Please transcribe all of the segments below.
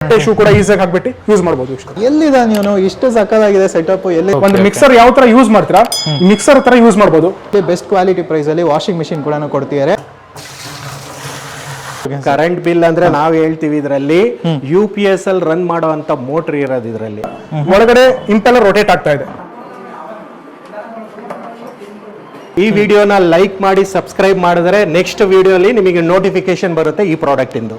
Shoe ಕೂಡ ಈಸಿಯಾಗಿ ಹಾಕ್ಬಿಟ್ಟು ಯೂಸ್ ಮಾಡಬಹುದು. ಎಲ್ಲಿದೆ ನೀವು ಇಷ್ಟು ಸಕ್ಕತ್ತಾಗಿದೆ ಸೆಟಪ್? ಎಲ್ಲಿ ಒಂದು ಮಿಕ್ಸರ್ ಯಾವ ತರ ಯೂಸ್ ಮಾಡ್ತೀರಾ ಮಿಕ್ಸರ್ ತರ ಯೂಸ್ ಮಾಡಬಹುದು. ಬೆಸ್ಟ್ ಕ್ವಾಲಿಟಿ ಪ್ರೈಸ್ ಅಲ್ಲಿ ವಾಷಿಂಗ್ ಮಿಷಿನ್ ಕೂಡ ಕೊಡ್ತಿದ್ದಾರೆ. ಕರೆಂಟ್ ಬಿಲ್ ಅಂದ್ರೆ ನಾವ್ ಹೇಳ್ತೀವಿ ಇದರಲ್ಲಿ UPS ಅಲ್ಲಿ ರನ್ ಮಾಡುವಂತ ಮೋಟರ್ ಇರೋದು ಇದರಲ್ಲಿ. ಒಳಗಡೆ ಇಂಪೆಲ್ಲರ್ ರೊಟೇಟ್ ಆಗ್ತಾ ಇದೆ. ಈ ವಿಡಿಯೋನ ಲೈಕ್ ಮಾಡಿ ಸಬ್ಸ್ಕ್ರೈಬ್ ಮಾಡಿದ್ರೆ ನೆಕ್ಸ್ಟ್ ವಿಡಿಯೋಲಿ ನಿಮಗೆ ನೋಟಿಫಿಕೇಶನ್ ಬರುತ್ತೆ ಈ ಪ್ರಾಡಕ್ಟ್ ಇಂದು.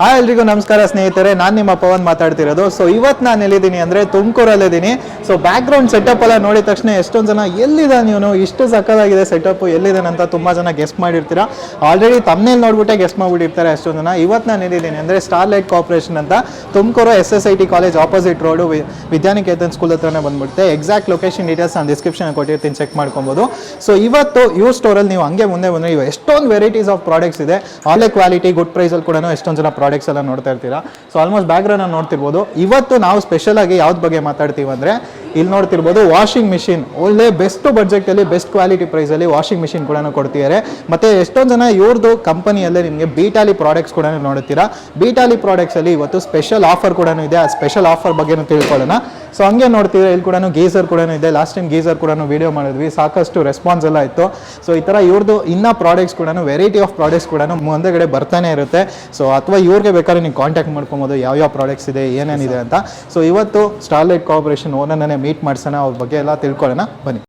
ಹಾಯ್ ಎಲ್ರಿಗೂ ನಮಸ್ಕಾರ ಸ್ನೇಹಿತರೆ, ನಾನು ನಿಮ್ಮ ಪವನ್ ಮಾತಾಡ್ತಿರೋದು. ಸೊ ಇವತ್ತು ನಾನು ಎಲ್ಲಿದ್ದೀನಿ ಅಂದರೆ ತುಮಕೂರಲ್ಲಿದ್ದೀನಿ. ಸೊ ಬ್ಯಾಕ್ ಗ್ರೌಂಡ್ ಸೆಟಪ್ ಎಲ್ಲ ನೋಡಿದ ತಕ್ಷಣ ಎಷ್ಟೊಂದು ಜನ ಎಲ್ಲಿದೆ ನೀವು ಇಷ್ಟು ಸಕ್ಕತ್ತಾಗಿದೆ ಸೆಟಪ್ ಎಲ್ಲಿದೆ ಅಂತ ತುಂಬ ಜನ ಗೆಸ್ಟ್ ಮಾಡಿರ್ತೀರಾ. ಆಲ್ರೆಡಿ ತಮ್ಮನೇಲಿ ನೋಡ್ಬಿಟ್ಟೆ ಗೆಸ್ಟ್ ಮಾಡಿಬಿಟ್ಟಿರ್ತಾರೆ ಎಷ್ಟೊಂದು ಜನ. ಇವತ್ತು ನಾನು ಎಲ್ಲಿದ್ದೀನಿ ಅಂದರೆ ಸ್ಟಾರ್ಲೈಟ್ ಕಾರ್ಪೊರೇಷನ್ ಅಂತ Tumakuru SSIT college opposite road Vidyaniketan school ಹತ್ರನೇ ಬಂದ್ಬಿಡುತ್ತೆ. ಎಕ್ಸಾಕ್ಟ್ ಲೊಕೇಶನ್ ಡೀಟೇಲ್ಸ್ ನಾನು ಡಿಸ್ಕ್ರಿಪ್ಷನ್ ಕೊಟ್ಟಿರ್ತೀನಿ, ಚೆಕ್ ಮಾಡ್ಕೊಬೋದು. ಸೊ ಇವತ್ತು ಇವ್ರ ಸ್ಟೋರಲ್ಲಿ ನೀವು ಹಂಗೆ ಮುಂದೆ ಬಂದರೆ ಇವು ಎಷ್ಟೊಂದು ವೆರೈಟೀಸ್ ಆಫ್ ಪ್ರಾಡಕ್ಟ್ಸ್ ಇದೆ. ಆಲ್ ಕ್ವಾಲಿಟಿ ಗುಡ್ ಪ್ರೈಸಲ್ಲಿ ಕೂಡ ಎಷ್ಟೊಂದು ಜನ ಪ್ರಾಡಕ್ಟ್ಸ್ ಎಲ್ಲ ನೋಡ್ತಾ ಇರ್ತೀರಾ. ಸೊ ಆಲ್ಮೋಸ್ಟ್ ಬ್ಯಾಕ್ ಗ್ರೌಂಡ್ ನೋಡ್ತಿರ್ಬೋದು. ಇವತ್ತು ನಾವು ಸ್ಪೆಷಲ್ ಆಗಿ ಯಾವ್ದು ಬಗ್ಗೆ ಮಾತಾಡ್ತೀವಿ ಅಂದ್ರೆ ಇಲ್ಲಿ ನೋಡ್ತಿರ್ಬೋದು ವಾಷಿಂಗ್ ಮಿಷಿನ್. ಒಳ್ಳೆ ಬೆಸ್ಟ್ ಬಡ್ಜೆಟ್ ಅಲ್ಲಿ ಬೆಸ್ಟ್ ಕ್ವಾಲಿಟಿ ಪ್ರೈಸ್ ಅಲ್ಲಿ ವಾಷಿಂಗ್ ಮಿಷಿನ್ ಕೂಡ ಕೊಡ್ತಿದ್ದಾರೆ. ಮತ್ತೆ ಎಷ್ಟೊಂದು ಜನ ಇವ್ರದ್ದು ಕಂಪನಿಯಲ್ಲೇ ನಿಮಗೆ ಬೀಟಾಲಿ ಪ್ರಾಡಕ್ಟ್ಸ್ ಕೂಡ ನೋಡ್ತೀರಾ. ಬೀಟಾಲಿ ಪ್ರಾಡಕ್ಟ್ಸ್ ಅಲ್ಲಿ ಇವತ್ತು ಸ್ಪೆಷಲ್ ಆಫರ್ ಕೂಡ ಇದೆ. ಆ ಸ್ಪೆಷಲ್ ಆಫರ್ ಬಗ್ಗೆನೂ ತಿಳ್ಕೊಳ್ಳೋಣ. ಸೊ ಹಂಗೆ ನೋಡ್ತೀರಾ ಇಲ್ಲಿ ಕೂಡ ಗೀಸರ್ ಕೂಡ ಇದೆ. ಲಾಸ್ಟ್ ಟೈಮ್ ಗೀಸರ್ ಕೂಡ ವಿಡಿಯೋ ಮಾಡಿದ್ವಿ, ಸಾಕಷ್ಟು ರೆಸ್ಪಾನ್ಸ್ ಎಲ್ಲ ಇತ್ತು. ಸೊ ಈ ತರ ಇವ್ರದ್ದು ಇನ್ನ ಪ್ರಾಡಕ್ಟ್ಸ್ ಕೂಡ ವೆರೈಟಿ ಆಫ್ ಪ್ರಾಡಕ್ಟ್ಸ್ ಕೂಡ ಮುಂದೆಗಡೆ ಬರ್ತಾನೆ ಇರುತ್ತೆ. ಸೊ ಅಥವಾ ಇವ್ರಿಗೆ ಬೇಕಾದ್ರೆ ನೀವು ಕಾಂಟ್ಯಾಕ್ಟ್ ಮಾಡ್ಕೊಬೋದು ಯಾವ ಪ್ರಾಡಕ್ಟ್ಸ್ ಇದೆ ಏನೇನಿದೆ ಅಂತ. ಸೊ ಇವತ್ತು ಸ್ಟಾರ್ಲೈಟ್ ಕಾರ್ಪೊರೇಷನ್ ಓನರ್ನೇ ಮೀಟ್ ಮಾಡ್ಸೋಣ, ಅವ್ರ ಬಗ್ಗೆ ಎಲ್ಲ ತಿಳ್ಕೊಳ್ಳೋಣ ಬನ್ನಿ.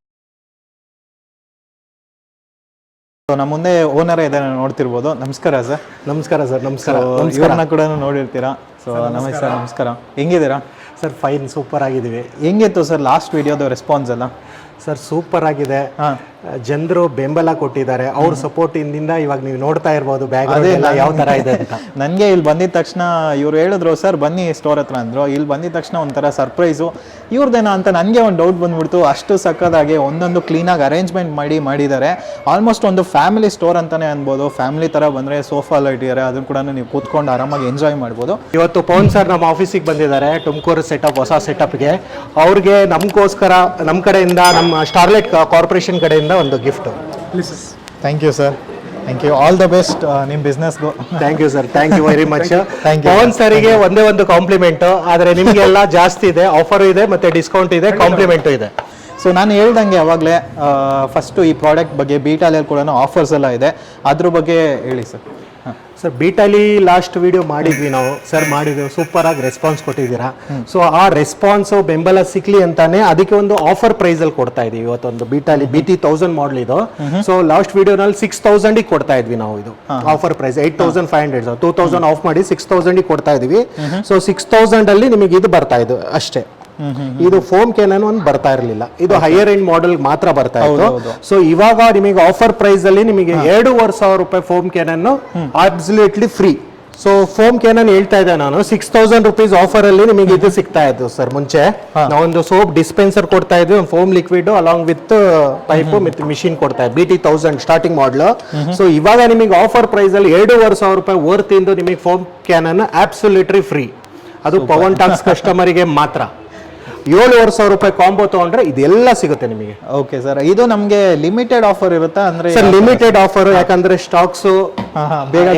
ಸೊ ನಮ್ಮ ಮುಂದೆ ಓನರ್ ಇದೆ, ನೋಡ್ತಿರ್ಬೋದು. ನಮಸ್ಕಾರ ಸರ್. ನಮಸ್ಕಾರ ಸರ್. ನಮಸ್ಕಾರ. ಇವ್ರನ್ನ ಕೂಡ ನೋಡಿರ್ತೀರಾ. ಸೊ ನಮಸ್ತೆ ಸರ್. ನಮಸ್ಕಾರ. ಹೆಂಗಿದ್ದೀರಾ ಸರ್? ಫೈನ್, ಸೂಪರ್ ಆಗಿದ್ದೀವಿ. ಹೆಂಗಿತ್ತು ಸರ್ ಲಾಸ್ಟ್ ವಿಡಿಯೋದ ರೆಸ್ಪಾನ್ಸ್ ಎಲ್ಲ? ಸರ್ ಸೂಪರ್ ಆಗಿದೆ. ಜನರು ಬೆಂಬಲ ಕೊಟ್ಟಿದ್ದಾರೆ. ಅವ್ರ ಸಪೋರ್ಟ್ ಇಂದ ಇವಾಗ ನೀವು ನೋಡ್ತಾ ಇರ್ಬೋದು ಬ್ಯಾಗ್ ಎಲ್ಲ ಯಾವ ತರ ಇದೆ ಅಂತ. ನನಗೆ ಇಲ್ಲಿ ಬಂದಿದ ತಕ್ಷಣ ಇವ್ರು ಹೇಳಿದ್ರು ಸರ್ ಬನ್ನಿ ಸ್ಟೋರ್ ಹತ್ರ ಅಂದ್ರು. ಇಲ್ಲಿ ಬಂದಿದ ತಕ್ಷಣ ಒಂಥರ ಸರ್ಪ್ರೈಸು ಇವ್ರದ್ದೇನೋ ಅಂತ ನನಗೆ ಒಂದು ಡೌಟ್ ಬಂದ್ಬಿಡ್ತು. ಅಷ್ಟು ಸಕ್ಕದಾಗಿ ಒಂದೊಂದು ಕ್ಲೀನಾಗಿ ಅರೇಂಜ್ಮೆಂಟ್ ಮಾಡಿದ್ದಾರೆ. ಆಲ್ಮೋಸ್ಟ್ ಒಂದು ಫ್ಯಾಮಿಲಿ ಸ್ಟೋರ್ ಅಂತಾನೆ ಅನ್ಬೋದು. ಫ್ಯಾಮಿಲಿ ತರ ಬಂದ್ರೆ ಸೋಫಾ ಎಲ್ಲ ಇಟ್ಟಿದ್ದಾರೆ, ಅದನ್ನು ಕೂಡ ನೀವು ಕೂತ್ಕೊಂಡು ಆರಾಮಾಗಿ ಎಂಜಾಯ್ ಮಾಡ್ಬೋದು. ಇವತ್ತು ಪವನ್ ಸರ್ ನಮ್ಮ ಆಫೀಸಿಗೆ ಬಂದಿದ್ದಾರೆ ತುಮಕೂರು ಸೆಟಪ್, ಹೊಸ ಸೆಟಪ್ಗೆ. ಅವ್ರಿಗೆ ನಮಗೋಸ್ಕರ ನಮ್ಮ ಕಡೆಯಿಂದ, ನಮ್ಮ ಸ್ಟಾರ್ಲೈಟ್ ಕಾರ್ಪೊರೇಷನ್ ಕಡೆಯಿಂದ ಒಂದು gift. Thank you sir. Thank you. All the best ನಿಮ್ಮ ಬಿಸ್ನೆಸ್ಗೂ. Thank you sir. Thank you very much. Pavan ಸರಿಗೆ ಒಂದೇ ಒಂದು ಕಾಂಪ್ಲಿಮೆಂಟ್, ಆದರೆ ನಿಮಗೆಲ್ಲ ಜಾಸ್ತಿ ಇದೆ, ಆಫರ್ ಇದೆ, ಮತ್ತೆ ಡಿಸ್ಕೌಂಟ್ ಇದೆ, ಕಾಂಪ್ಲಿಮೆಂಟ್ ಇದೆ. ಸೊ ನಾನು ಹೇಳ್ದಂಗೆ ಅವಾಗಲೇ ಫಸ್ಟು ಈ ಪ್ರಾಡಕ್ಟ್ ಬಗ್ಗೆ ಬೀಟಾಲಿಯಲ್ಲಿ ಕೂಡ ಆಫರ್ಸ್ ಎಲ್ಲ ಇದೆ, ಅದ್ರ ಬಗ್ಗೆ ಹೇಳಿ ಸರ್. ಸರ್ ಬೀಟಾಲಿ ಲಾಸ್ಟ್ ವಿಡಿಯೋ ಮಾಡಿದ್ವಿ ನಾವು ಸರ್, ಮಾಡಿದ್ವಿ, ಸೂಪರ್ ಆಗಿ ರೆಸ್ಪಾನ್ಸ್ ಕೊಟ್ಟಿದ್ದೀರಾ. ಸೊ ಆ ರೆಸ್ಪಾನ್ಸ್ ಬೆಂಬಲ ಸಿಕ್ಲಿ ಅಂತಾನೆ ಅದಕ್ಕೆ ಒಂದು ಆಫರ್ ಪ್ರೈಸ್ ಅಲ್ಲಿ ಕೊಡ್ತಾ ಇದೀವಿ. ಇವತ್ತೊಂದು ಬೀಟಾಲಿ BT 1000 ಮಾಡಲ್ ಇದು. ಸೊ ಲಾಸ್ಟ್ ವಿಡಿಯೋನಲ್ಲಿ 6000 ಕೊಡ್ತಾ ಇದ್ವಿ ನಾವು. ಇದು ಆಫರ್ ಪ್ರೈಸ್ 8500, 2000 ಆಫ್ ಮಾಡಿ 6000 ಕೊಡ್ತಾ ಇದೀವಿ. ಸೊ 6000 ಅಲ್ಲಿ ನಿಮಗೆ ಇದು ಬರ್ತಾ ಇದೆ ಅಷ್ಟೇ. ಇದು ಫೋಮ್ ಕ್ಯಾನನ್ ಒಂದು ಬರ್ತಾ ಇರಲಿಲ್ಲ, ಇದು ಹೈಯರ್ ಎಂಡ್ ಮಾಡೆಲ್ ಮಾತ್ರ ಬರ್ತಾ ಇತ್ತು. ಸೊ ಇವಾಗ ನಿಮಗೆ ಆಫರ್ ಪ್ರೈಸ್ ಅಲ್ಲಿ ನಿಮಗೆ 2500 ರೂಪಾಯಿ foam cannon absolutely free. So foam cannon ಹೇಳ್ತಾ ಇದ್ದೆ ನಾನು 6000 ರೂಪೀಸ್ ಆಫರ್ ಅಲ್ಲಿ ನಿಮಗೆ ಇದು ಸಿಗ್ತಾ ಇತ್ತು ಸರ್. ಮುಂಚೆ ನಾವೊಂದು ಸೋಪ್ ಡಿಸ್ಪೆನ್ಸರ್ ಕೊಡ್ತಾ ಇದ್ವಿ, ಒಂದು foam liquid along with pipe ಮತ್ತು ಮಿಷಿನ್ ಕೊಡ್ತಾ ಇದ್ವಿ, BT 1000 ಸ್ಟಾರ್ಟಿಂಗ್ ಮಾಡಲ್. ಸೊ ಇವಾಗ ನಿಮಗೆ ಆಫರ್ ಪ್ರೈಸ್ ಅಲ್ಲಿ 2500 ರೂಪಾಯಿ ವರ್ತ್ ಇಂದು ನಿಮಗೆ ಫೋಮ್ ಕ್ಯಾನನ್ ಅಬ್ಸಲ್ಯೂಟ್ಲಿ ಫ್ರೀ. ಅದು ಪವನ್ ಟಾಕ್ಸ್ ಕಸ್ಟಮರಿಗೆ ಮಾತ್ರ. 7500 ರೂಪಾಯಿ ಕಾಂಬೋ ತಗೊಂಡ್ರೆ ಇದೆಲ್ಲ ಸಿಗುತ್ತೆ ನಿಮಗೆ. ಓಕೆ ಸರ್, ಇದು ನಮಗೆ ಲಿಮಿಟೆಡ್ ಆಫರ್ ಇರುತ್ತಾ? ಅಂದ್ರೆ ಸರ್ ಲಿಮಿಟೆಡ್ ಆಫರ್, ಯಾಕಂದ್ರೆ ಸ್ಟಾಕ್ಸ್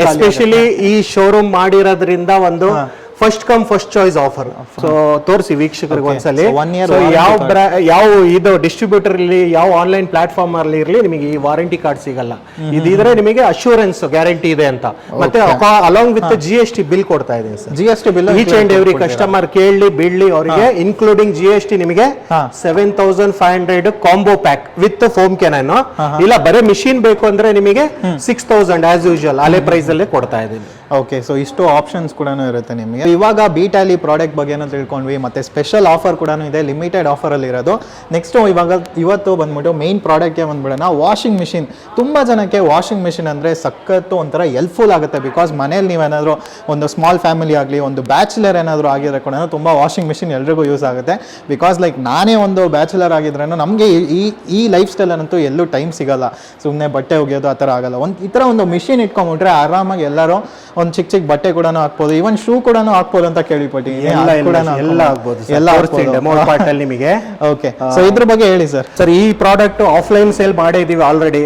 ಎಸ್ಪೆಷಲಿ ಈ ಶೋರೂಮ್ ಮಾಡಿರೋದ್ರಿಂದ ಒಂದು first come first choice offer. So ತೋರಿಸಿ ವೀಕ್ಷಕರಿಗೆ ಒಂದ್ಸಲಿ. ಯಾವ ಇದು ಡಿಸ್ಟ್ರಿಬ್ಯೂಟರ್ ಇರಲಿ, ಯಾವ ಆನ್ಲೈನ್ ಪ್ಲಾಟ್ಫಾರ್ಮ್ ಅಲ್ಲಿ ಇರಲಿ, ನಿಮಗೆ ಈ ವಾರಂಟಿ ಕಾರ್ಡ್ ಸಿಗಲ್ಲ. ಇದಿದ್ರೆ ನಿಮಗೆ ಅಶ್ಯೂರೆನ್ಸ್ ಗ್ಯಾರಂಟಿ ಇದೆ ಅಂತ. ಮತ್ತೆ ಅಲಾಂಗ್ ವಿತ್ GST ಬಿಲ್ ಕೊಡ್ತಾ ಇದೆ sir. GST bill each and every customer ಕೇಳಲಿ ಬಿಡ್ಲಿ ಅವರಿಗೆ ಇನ್ಕ್ಲೂಡಿಂಗ್ GST ನಿಮಗೆ 7500 combo pack with foam cannon. ಇಲ್ಲ ಬರೀ ಮಿಷಿನ್ ಬೇಕು ಅಂದ್ರೆ ನಿಮಗೆ 6000 ಆಸ್ ಯೂಶುವಲ್ ಅಲೆ ಪ್ರೈಸ್ ಅಲ್ಲೇ ಕೊಡ್ತಾ ಇದ್ದೀನಿ. ಓಕೆ, ಸೊ ಇಷ್ಟು ಆಪ್ಷನ್ಸ್ ಕೂಡ ಇರುತ್ತೆ ನಿಮಗೆ. ಇವಾಗ ಬೀಟಾಲಿ ಪ್ರಾಡಕ್ಟ್ ಬಗ್ಗೆನೂ ತಿಳ್ಕೊಂಡ್ವಿ, ಮತ್ತೆ ಸ್ಪೆಷಲ್ ಆಫರ್ ಕೂಡ ಇದೆ, ಲಿಮಿಟೆಡ್ ಆಫರಲ್ಲಿ ಇರೋದು. ನೆಕ್ಸ್ಟ್ ಇವತ್ತು ಬಂದ್ಬಿಟ್ಟು ಮೇನ್ ಪ್ರಾಡಕ್ಟ್ಗೆ ಬಂದ್ಬಿಡೋಣ. Washing machine. ತುಂಬ ಜನಕ್ಕೆ ವಾಷಿಂಗ್ ಮಿಷಿನ್ ಅಂದರೆ ಸಖತ್ತು ಒಂಥರ ಹೆಲ್ಪ್ಫುಲ್ ಆಗುತ್ತೆ. ಬಿಕಾಸ್ ಮನೇಲಿ ನೀವೇನಾದರೂ ಒಂದು ಸ್ಮಾಲ್ ಫ್ಯಾಮಿಲಿ ಆಗಲಿ, ಒಂದು ಬ್ಯಾಚುಲರ್ ಏನಾದರೂ ಆಗಿದ್ರೆ ಕೂಡ ತುಂಬ ವಾಷಿಂಗ್ ಮಿಷಿನ್ ಎಲ್ರಿಗೂ ಯೂಸ್ ಆಗುತ್ತೆ. ಬಿಕಾಸ್ ಲೈಕ್ ನಾನೇ ಒಂದು ಬ್ಯಾಚುಲರ್ ಆಗಿದ್ರೂ ನಮಗೆ ಈ ಲೈಫ್ ಸ್ಟೈಲನ್ನಂತೂ ಎಲ್ಲೂ ಟೈಮ್ ಸಿಗಲ್ಲ, ಸುಮ್ಮನೆ ಬಟ್ಟೆ ಒಗೆಯೋದು ಆ ಥರ ಆಗಲ್ಲ. ಈ ಥರ ಒಂದು ಮಿಷಿನ್ ಇಟ್ಕೊಂಡ್ಬಿಟ್ರೆ ಆರಾಮಾಗಿ ಎಲ್ಲರೂ ಒಂದು ಚಿಕ್ಕ ಚಿಕ್ಕ ಬಟ್ಟೆ ಕೂಡ ಹಾಕ್ಬೋದು, ಈವನ್ ಶೂ ಕೂಡ ಹಾಕ್ಬೋದು ಅಂತ ಕೇಳಿಪಟ್ಟಿ. ಎಲ್ಲ ಆಗ್ಬೋದು, ನಿಮಗೆ. ಓಕೆ, ಸೊ ಇದ್ರ ಬಗ್ಗೆ ಹೇಳಿ ಸರ್. ಸರ್, ಈ ಪ್ರಾಡಕ್ಟ್ ಆಫ್ಲೈನ್ ಸೇಲ್ ಮಾಡಿದೀವಿ ಆಲ್ರೆಡಿ.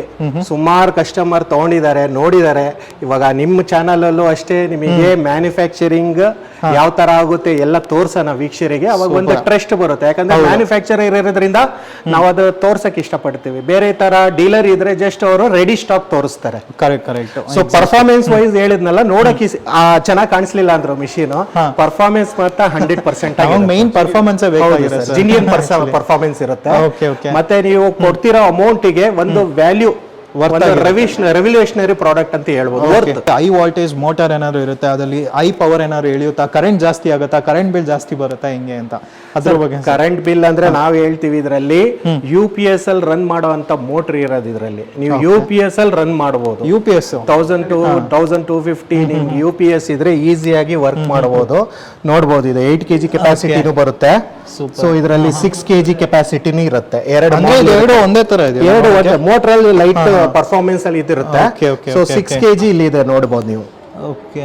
ಸುಮಾರು ಕಸ್ಟಮರ್ ತಗೊಂಡಿದ್ದಾರೆ, ನೋಡಿದ್ದಾರೆ. ಇವಾಗ ನಿಮ್ಮ ಚಾನಲ್ ಅಲ್ಲೂ ಅಷ್ಟೇ ನಿಮಗೆ ಮ್ಯಾನುಫ್ಯಾಕ್ಚರಿಂಗ್ ಯಾವ ತರ ಆಗುತ್ತೆ ಎಲ್ಲ ತೋರ್ಸೋಣ ವೀಕ್ಷರಿಗೆ. ಅವಾಗ ಒಂದು ಟ್ರಸ್ಟ್ ಬರುತ್ತೆ. ಯಾಕಂದ್ರೆ ಮ್ಯಾನುಫ್ಯಾಕ್ಚರರ್ ಇರೋದ್ರಿಂದ ನಾವು ಅದು ತೋರ್ಸಕ್ ಇಷ್ಟಪಡ್ತೀವಿ. ಬೇರೆ ತರ ಡೀಲರ್ ಇದ್ರೆ ಜಸ್ಟ್ ಅವರು ರೆಡಿ ಸ್ಟಾಕ್ ತೋರಿಸ್ತಾರೆ. ಕರೆಕ್ಟ್. ಸೊ ಪರ್ಫಾರ್ಮೆನ್ಸ್ ವೈಸ್ ಹೇಳಿದ್ನಲ್ಲ, ನೋಡಕ್ ಚೆನ್ನಾಗಿ ಕಾಣಿಸ್ಲಿಲ್ಲ ಅಂದ್ರು ಮಿಷಿನ್, ಪರ್ಫಾರ್ಮೆನ್ಸ್ ಮಾತ್ರ 100% ಮೇನ್ ಪರ್ಫಾರ್ಮೆನ್ಸ್ ಜಿನಿಯನ್ ಪರ್ಫಾರ್ಮೆನ್ಸ್ ಇರುತ್ತೆ. ಮತ್ತೆ ನೀವು ಕೊಡ್ತಿರೋ ಅಮೌಂಟಿಗೆ ಒಂದು ವ್ಯಾಲ್ಯೂ, ರೆವಲ್ಯೂಷನರಿ ಪ್ರಾಡಕ್ಟ್ ಅಂತ ಹೇಳ್ಬೋದು. ಹೈ ವೋಲ್ಟೇಜ್ ಮೋಟಾರ್ ಏನಾದ್ರು ಇರುತ್ತೆ, ಅದರಲ್ಲಿ ಹೈ ಪವರ್ ಏನಾದ್ರು ಎಳೆಯುತ್ತಾ, ಕರೆಂಟ್ ಜಾಸ್ತಿ ಆಗುತ್ತಾ, ಕರೆಂಟ್ ಬಿಲ್ ಜಾಸ್ತಿ ಬರುತ್ತಾ, ಹಿಂಗೆ ಅಂತ ಅದ್ರ ಬಗ್ಗೆ. ಕರೆಂಟ್ ಬಿಲ್ ಅಂದ್ರೆ ನಾವ್ ಹೇಳ್ತೀವಿ ಇದರಲ್ಲಿ UPS ಅಲ್ಲಿ ರನ್ ಮಾಡುವಂತ ಮೋಟರ್ ಇರೋದು. ಇದರಲ್ಲಿ ನೀವು UPS ಅಲ್ಲಿ ರನ್ ಮಾಡಬಹುದು. UPS 1250 ನಿಮ್ಗೆ UPS ಇದ್ರೆ ಈಸಿಯಾಗಿ ವರ್ಕ್ ಮಾಡಬಹುದು. ನೋಡಬಹುದು, ಇದು 8 kg ಕೆಪಾಸಿಟಿನೂ ಬರುತ್ತೆ. ಸೊ ಇದರಲ್ಲಿ 6 kg ಕೆಪಾಸಿಟಿನೂ ಇರುತ್ತೆ. ಎರಡು ಒಂದೇ ತರ ಇದೆ. ಎರಡು ಮೋಟರ್ ಅಲ್ಲಿ ಲೈಟ್ ಪರ್ಫಾರ್ಮೆನ್ಸ್ ಅಲ್ಲಿ ಇದಿರುತ್ತೆ. ಸೊ 6 kg ಇಲ್ಲಿ ಇದೆ, ನೋಡಬಹುದು ನೀವು. ಓಕೆ,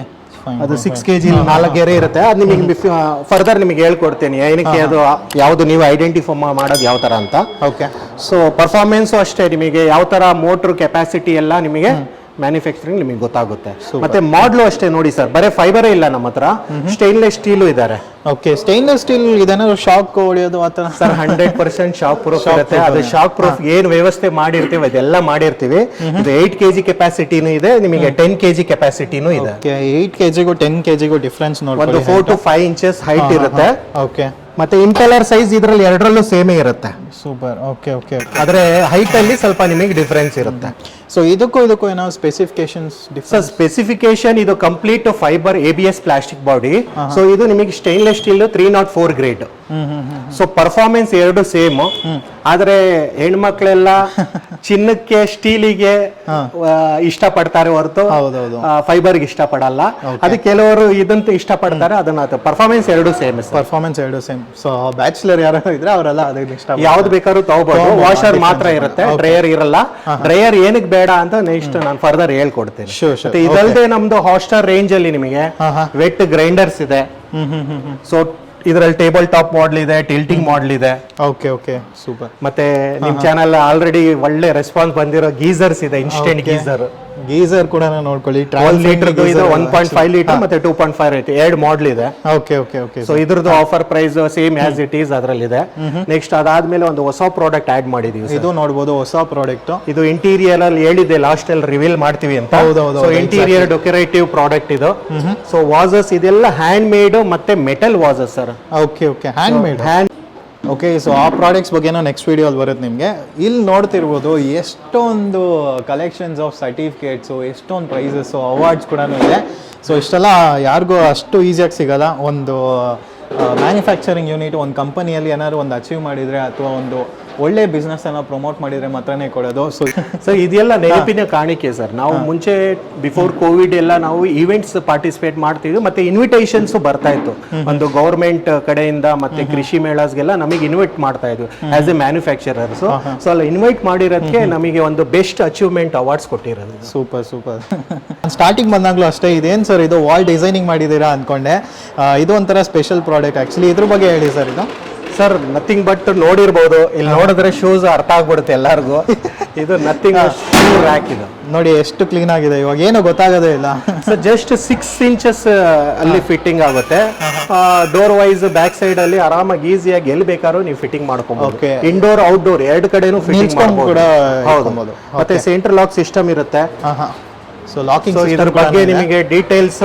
ಅದು 6 kg 4 ಗೆರೆ ಇರುತ್ತೆ. ಅದು ನಿಮಗೆ ಫರ್ದರ್ ನಿಮಗೆ ಹೇಳ್ಕೊಡ್ತೇನೆ ಏನಕ್ಕೆ ಅದು ಯಾವ್ದು ನೀವು ಐಡೆಂಟಿಫೈ ಮಾಡೋದು ಯಾವ ತರ ಅಂತ. ಓಕೆ, ಸೊ ಪರ್ಫಾರ್ಮೆನ್ಸ್ ಅಷ್ಟೇ, ನಿಮಗೆ ಯಾವ ತರ ಮೋಟರ್ ಕೆಪಾಸಿಟಿ ಎಲ್ಲ ನಿಮಗೆ ಮ್ಯಾನುಫ್ಯಾಕ್ಚರಿಂಗ್ ನಿಮಗೆ ಗೊತ್ತಾಗುತ್ತೆ. ಮತ್ತೆ ಮಾಡ್ಲು ಅಷ್ಟೇ ನೋಡಿ ಸರ್, ಬರೀ ಫೈಬರೇ ಇಲ್ಲ ನಮ್ಮ ಹತ್ರ, ಸ್ಟೈನ್ಲೆಸ್ ಸ್ಟೀಲು ಇದ್ದಾರೆ. ಓಕೆ, ಸ್ಟೈನ್ಲೆಸ್ ಸ್ಟೀಲ್ ಇದೇನಾದ್ರು ಶಾಕ್ ಹೊಡೆಯೋದು ಆ ಥರ? ಸರ್ 100% ಶಾಕ್ ಪ್ರೂಫ್ ಇರುತ್ತೆ. ಅದು ಶಾಕ್ ಪ್ರೂಫ್ ಏನು ವ್ಯವಸ್ಥೆ ಮಾಡಿರ್ತೀವಿ ಅದೆಲ್ಲ ಮಾಡಿರ್ತೀವಿ. ಇದು 8 kg ಕೆಪಾಸಿಟಿನೂ ಇದೆ, ನಿಮಗೆ 10 kg ಕೆಪಾಸಿಟಿನೂ ಇದೆ. 8 kgಗೂ 10 kgಗೂ ಡಿಫ್ರೆನ್ಸ್ ನೋಡಿ. ಒಂದು 4 to 5 inches ಹೈಟ್ ಇರುತ್ತೆ. ಓಕೆ, ಮತ್ತೆ ಇಂಪೆಲ್ಲರ್ ಸೈಜ್ ಇದರಲ್ಲಿ ಎರಡರಲ್ಲೂ ಸೇಮೇ ಇರುತ್ತೆ. ಸೂಪರ್. ಓಕೆ. ಆದ್ರೆ ಹೈಟ್ ಅಲ್ಲಿ ಸ್ವಲ್ಪ ನಿಮಗೆ ಡಿಫರೆನ್ಸ್ ಇರುತ್ತೆ. ಸೊ ಇದಕ್ಕೂ ಏನೋ ಸ್ಪೆಸಿಫಿಕೇಶನ್ಸ್? ಸ್ಪೆಸಿಫಿಕೇಶನ್ ಇದು complete fibre ABS plastic body. So ಇದು ನಿಮಗೆ stainless steel 304 grade. So performance ಎರಡು ಸೇಮ್. ಆದ್ರೆ ಹೆಣ್ಮಕ್ಳೆಲ್ಲ ಚಿನ್ನಕ್ಕೆ ಸ್ಟೀಲಿಗೆ ಇಷ್ಟಪಡ್ತಾರೆ ಹೊರತು ಫೈಬರ್ಗೆ ಇಷ್ಟಪಡಲ್ಲ. ಅದಕ್ಕೆ ಕೆಲವರು ಇದಂತೂ ಇಷ್ಟಪಡ್ತಾರೆ, ಅದನ್ನ ಪರ್ಫಾರ್ಮೆನ್ಸ್ ಎರಡು ಸೇಮ್. ಸೊ ಬ್ಯಾಚುಲರ್ ಯಾರು ಇದ್ರೆ ಅವರೆಲ್ಲ ಅದಕ್ಕೆ ಇಷ್ಟ, ಯಾವ್ದು ಬೇಕಾದ್ರೂ ತಗೋಬಹುದು. ವಾಷರ್ ಮಾತ್ರ ಇರುತ್ತೆ, ಡ್ರೈಯರ್ ಇರಲ್ಲ. ಡ್ರೈಯರ್ ಏನಕ್ಕೆ ಬೇಡ ಅಂತ ನೆಕ್ಸ್ಟ್ ನಾನು ಫರ್ದರ್ ಹೇಳ್ಕೊಡ್ತೇನೆ. ಮತ್ತೆ ಇದಲ್ಲದೆ ನಮ್ದು ಹಾಸ್ಟರ್ ರೇಂಜ್ ಅಲ್ಲಿ ನಿಮಗೆ ವೆಟ್ ಗ್ರೈಂಡರ್ಸ್ ಇದೆ. ಸೊ ಇದರಲ್ಲಿ ಟೇಬಲ್ ಟಾಪ್ ಮಾಡೆಲ್ ಇದೆ, ಟಿಲ್ಟಿಂಗ್ ಮಾಡೆಲ್ ಇದೆ. Okay, super. ಮತ್ತೆ ನಿಮ್ ಚಾನಲ್ ಆಲ್ರೆಡಿ ಒಳ್ಳೆ ರೆಸ್ಪಾನ್ಸ್ ಬಂದಿರೋ ಗೀಸರ್ಸ್ ಇದೆ, ಇನ್ಸ್ಟೆಂಟ್ ಗೀಸರ್ ಕೂಡ ನೋಡ್ಕೊಳ್ಳಿ. 1 ಲೀಟರ್ ಇದು 1.5 ಲೀಟರ್ ಮತ್ತೆ 2.5 ಲೀಟರ್ ಎರಡು ಮಾಡೆಲ್ ಇದೆ. ಓಕೆ. ಸೊ ಇದ್ರದ್ದು offer price same as it is ಅದರಲ್ಲಿ ಇದೆ. ನೆಕ್ಸ್ಟ್ ಅದಾದ್ಮೇಲೆ ಒಂದು ಹೊಸ ಪ್ರಾಡಕ್ಟ್ ಆಡ್ ಮಾಡಿದೀವಿ. ಇದು ನೋಡಬಹುದು, ಹೊಸ ಪ್ರಾಡಕ್ಟ್. ಇದು ಇಂಟೀರಿಯರ್ ಅಲ್ಲಿ ಹೇಳಿದೆ ಲಾಸ್ಟ್ ಅಲ್ಲಿ ರಿವೀಲ್ ಮಾಡ್ತೀವಿ ಅಂತ. ಸೊ ಇಂಟೀರಿಯರ್ ಡೆಕೋರೇಟಿವ್ ಪ್ರಾಡಕ್ಟ್ ಇದು. ಸೊ ವಾಸಸ್ ಇದೆಲ್ಲ ಹ್ಯಾಂಡ್ ಮೇಡ್ ಮತ್ತೆ metal ವಾಸಸ್ sir. Okay, hand made. Okay, so ಆ ಪ್ರಾಡಕ್ಟ್ಸ್ ಬಗ್ಗೆನೂ ನೆಕ್ಸ್ಟ್ ವಿಡಿಯೋಲ್ಲಿ ಬರುತ್ತೆ ನಿಮಗೆ. ಇಲ್ಲಿ ನೋಡ್ತಿರ್ಬೋದು ಎಷ್ಟೊಂದು ಕಲೆಕ್ಷನ್ಸ್ ಆಫ್ ಸರ್ಟಿಫಿಕೇಟ್ಸು, ಎಷ್ಟೊಂದು ಪ್ರೈಸಸ್ಸು, ಅವಾರ್ಡ್ಸ್ ಕೂಡ ಇದೆ. ಸೊ ಇಷ್ಟೆಲ್ಲ ಯಾರಿಗೂ ಅಷ್ಟು ಈಸಿಯಾಗಿ ಸಿಗಲ್ಲ. ಒಂದು ಮ್ಯಾನುಫ್ಯಾಕ್ಚರಿಂಗ್ ಯೂನಿಟ್ ಒಂದು ಕಂಪನಿಯಲ್ಲಿ ಏನಾದ್ರು ಒಂದು ಅಚೀವ್ ಮಾಡಿದರೆ ಅಥವಾ ಒಂದು ಒಳ್ಳೆ ಬಿಸ್ನೆಸ್ ಅನ್ನ ಪ್ರಮೋಟ್ ಮಾಡಿದ್ರೆ ಮಾತ್ರನೇ ಕೊಡೋದು. ಸೊ ಇದೆಲ್ಲ ನೆನಪಿನ ಕಾಣಿಕೆ ಸರ್. ನಾವು ಮುಂಚೆ ಬಿಫೋರ್ ಕೋವಿಡ್ ಎಲ್ಲ ನಾವು ಈವೆಂಟ್ಸ್ ಪಾರ್ಟಿಸಿಪೇಟ್ ಮಾಡ್ತಿದ್ವಿ, ಮತ್ತೆ ಇನ್ವಿಟೇಷನ್ಸ್ ಬರ್ತಾ ಇತ್ತು ಒಂದು ಗವರ್ಮೆಂಟ್ ಕಡೆಯಿಂದ, ಮತ್ತೆ ಕೃಷಿ ಮೇಳಸ್ಗೆಲ್ಲ ನಮಗೆ ಇನ್ವೈಟ್ ಮಾಡ್ತಾ ಇದ್ವಿ ಆಸ್ ಎ ಮ್ಯಾನುಫ್ಯಾಕ್ಚರರ್ಸ್. ಸೊ ಅಲ್ಲ ಇನ್ವೈಟ್ ಮಾಡಿರೋದಕ್ಕೆ ನಮಗೆ ಒಂದು ಬೆಸ್ಟ್ ಅಚೀವ್ಮೆಂಟ್ ಅವಾರ್ಡ್ಸ್ ಕೊಟ್ಟಿರೋದು. ಸೂಪರ್. ಸ್ಟಾರ್ಟಿಂಗ್ ಬಂದಾಗ್ಲೂ ಅಷ್ಟೇ, ಇದೇನು ಸರ್ ಇದು ವಾಲ್ ಡಿಸೈನಿಂಗ್ ಮಾಡಿದ್ದೀರಾ ಅಂದ್ಕೊಂಡೆ. ಇದು ಒಂಥರ ಸ್ಪೆಷಲ್ ಪ್ರಾಡಕ್ಟ್ ಆಕ್ಚುಲಿ. ಇದ್ರ ಬಗ್ಗೆ ಹೇಳಿ ಸರ್. ಇದು ಸರ್ ನಥಿಂಗ್ ಬಟ್ ನೋಡಿರ್ಬೋದು, ಇಲ್ಲಿ ನೋಡಿದ್ರೆ ಶೂಸ್ ಅರ್ಥ ಆಗ್ಬಿಡುತ್ತೆ ಎಲ್ಲರಿಗೂ. ಇದು ನಥಿಂಗ್ ಶೂ ರ್ಯಾಕ್. ಇದು ನೋಡಿ ಎಷ್ಟು ಕ್ಲೀನ್ ಆಗಿದೆ, ಇವಾಗ ಏನು ಗೊತ್ತಾಗೋದೇ ಇಲ್ಲ. ಸೊ ಜಸ್ಟ್ 6 inches ಅಲ್ಲಿ ಫಿಟ್ಟಿಂಗ್ ಆಗುತ್ತೆ. ಡೋರ್ ವೈಸ್ ಬ್ಯಾಕ್ ಸೈಡ್ ಅಲ್ಲಿ ಆರಾಮಾಗಿ ಈಸಿಯಾಗಿ ಎಲ್ಲಿ ಬೇಕಾದ್ರೂ ನೀವು ಫಿಟ್ಟಿಂಗ್ ಮಾಡ್ಕೊಬಹುದು. ಇಂಡೋರ್ ಔಟ್ಡೋರ್ ಎರಡು ಕಡೆನೂ ಫಿಟ್ಟಿಂಗ್ ಮಾಡಬಹುದು. ಮತ್ತೆ ಸೆಂಟ್ರಲ್ ಲಾಕ್ ಸಿಸ್ಟಮ್ ಇರುತ್ತೆ. ಸೊ ಲಾಕಿಂಗ್ ಇದ್ರ ಬಗ್ಗೆ ನಿಮಗೆ details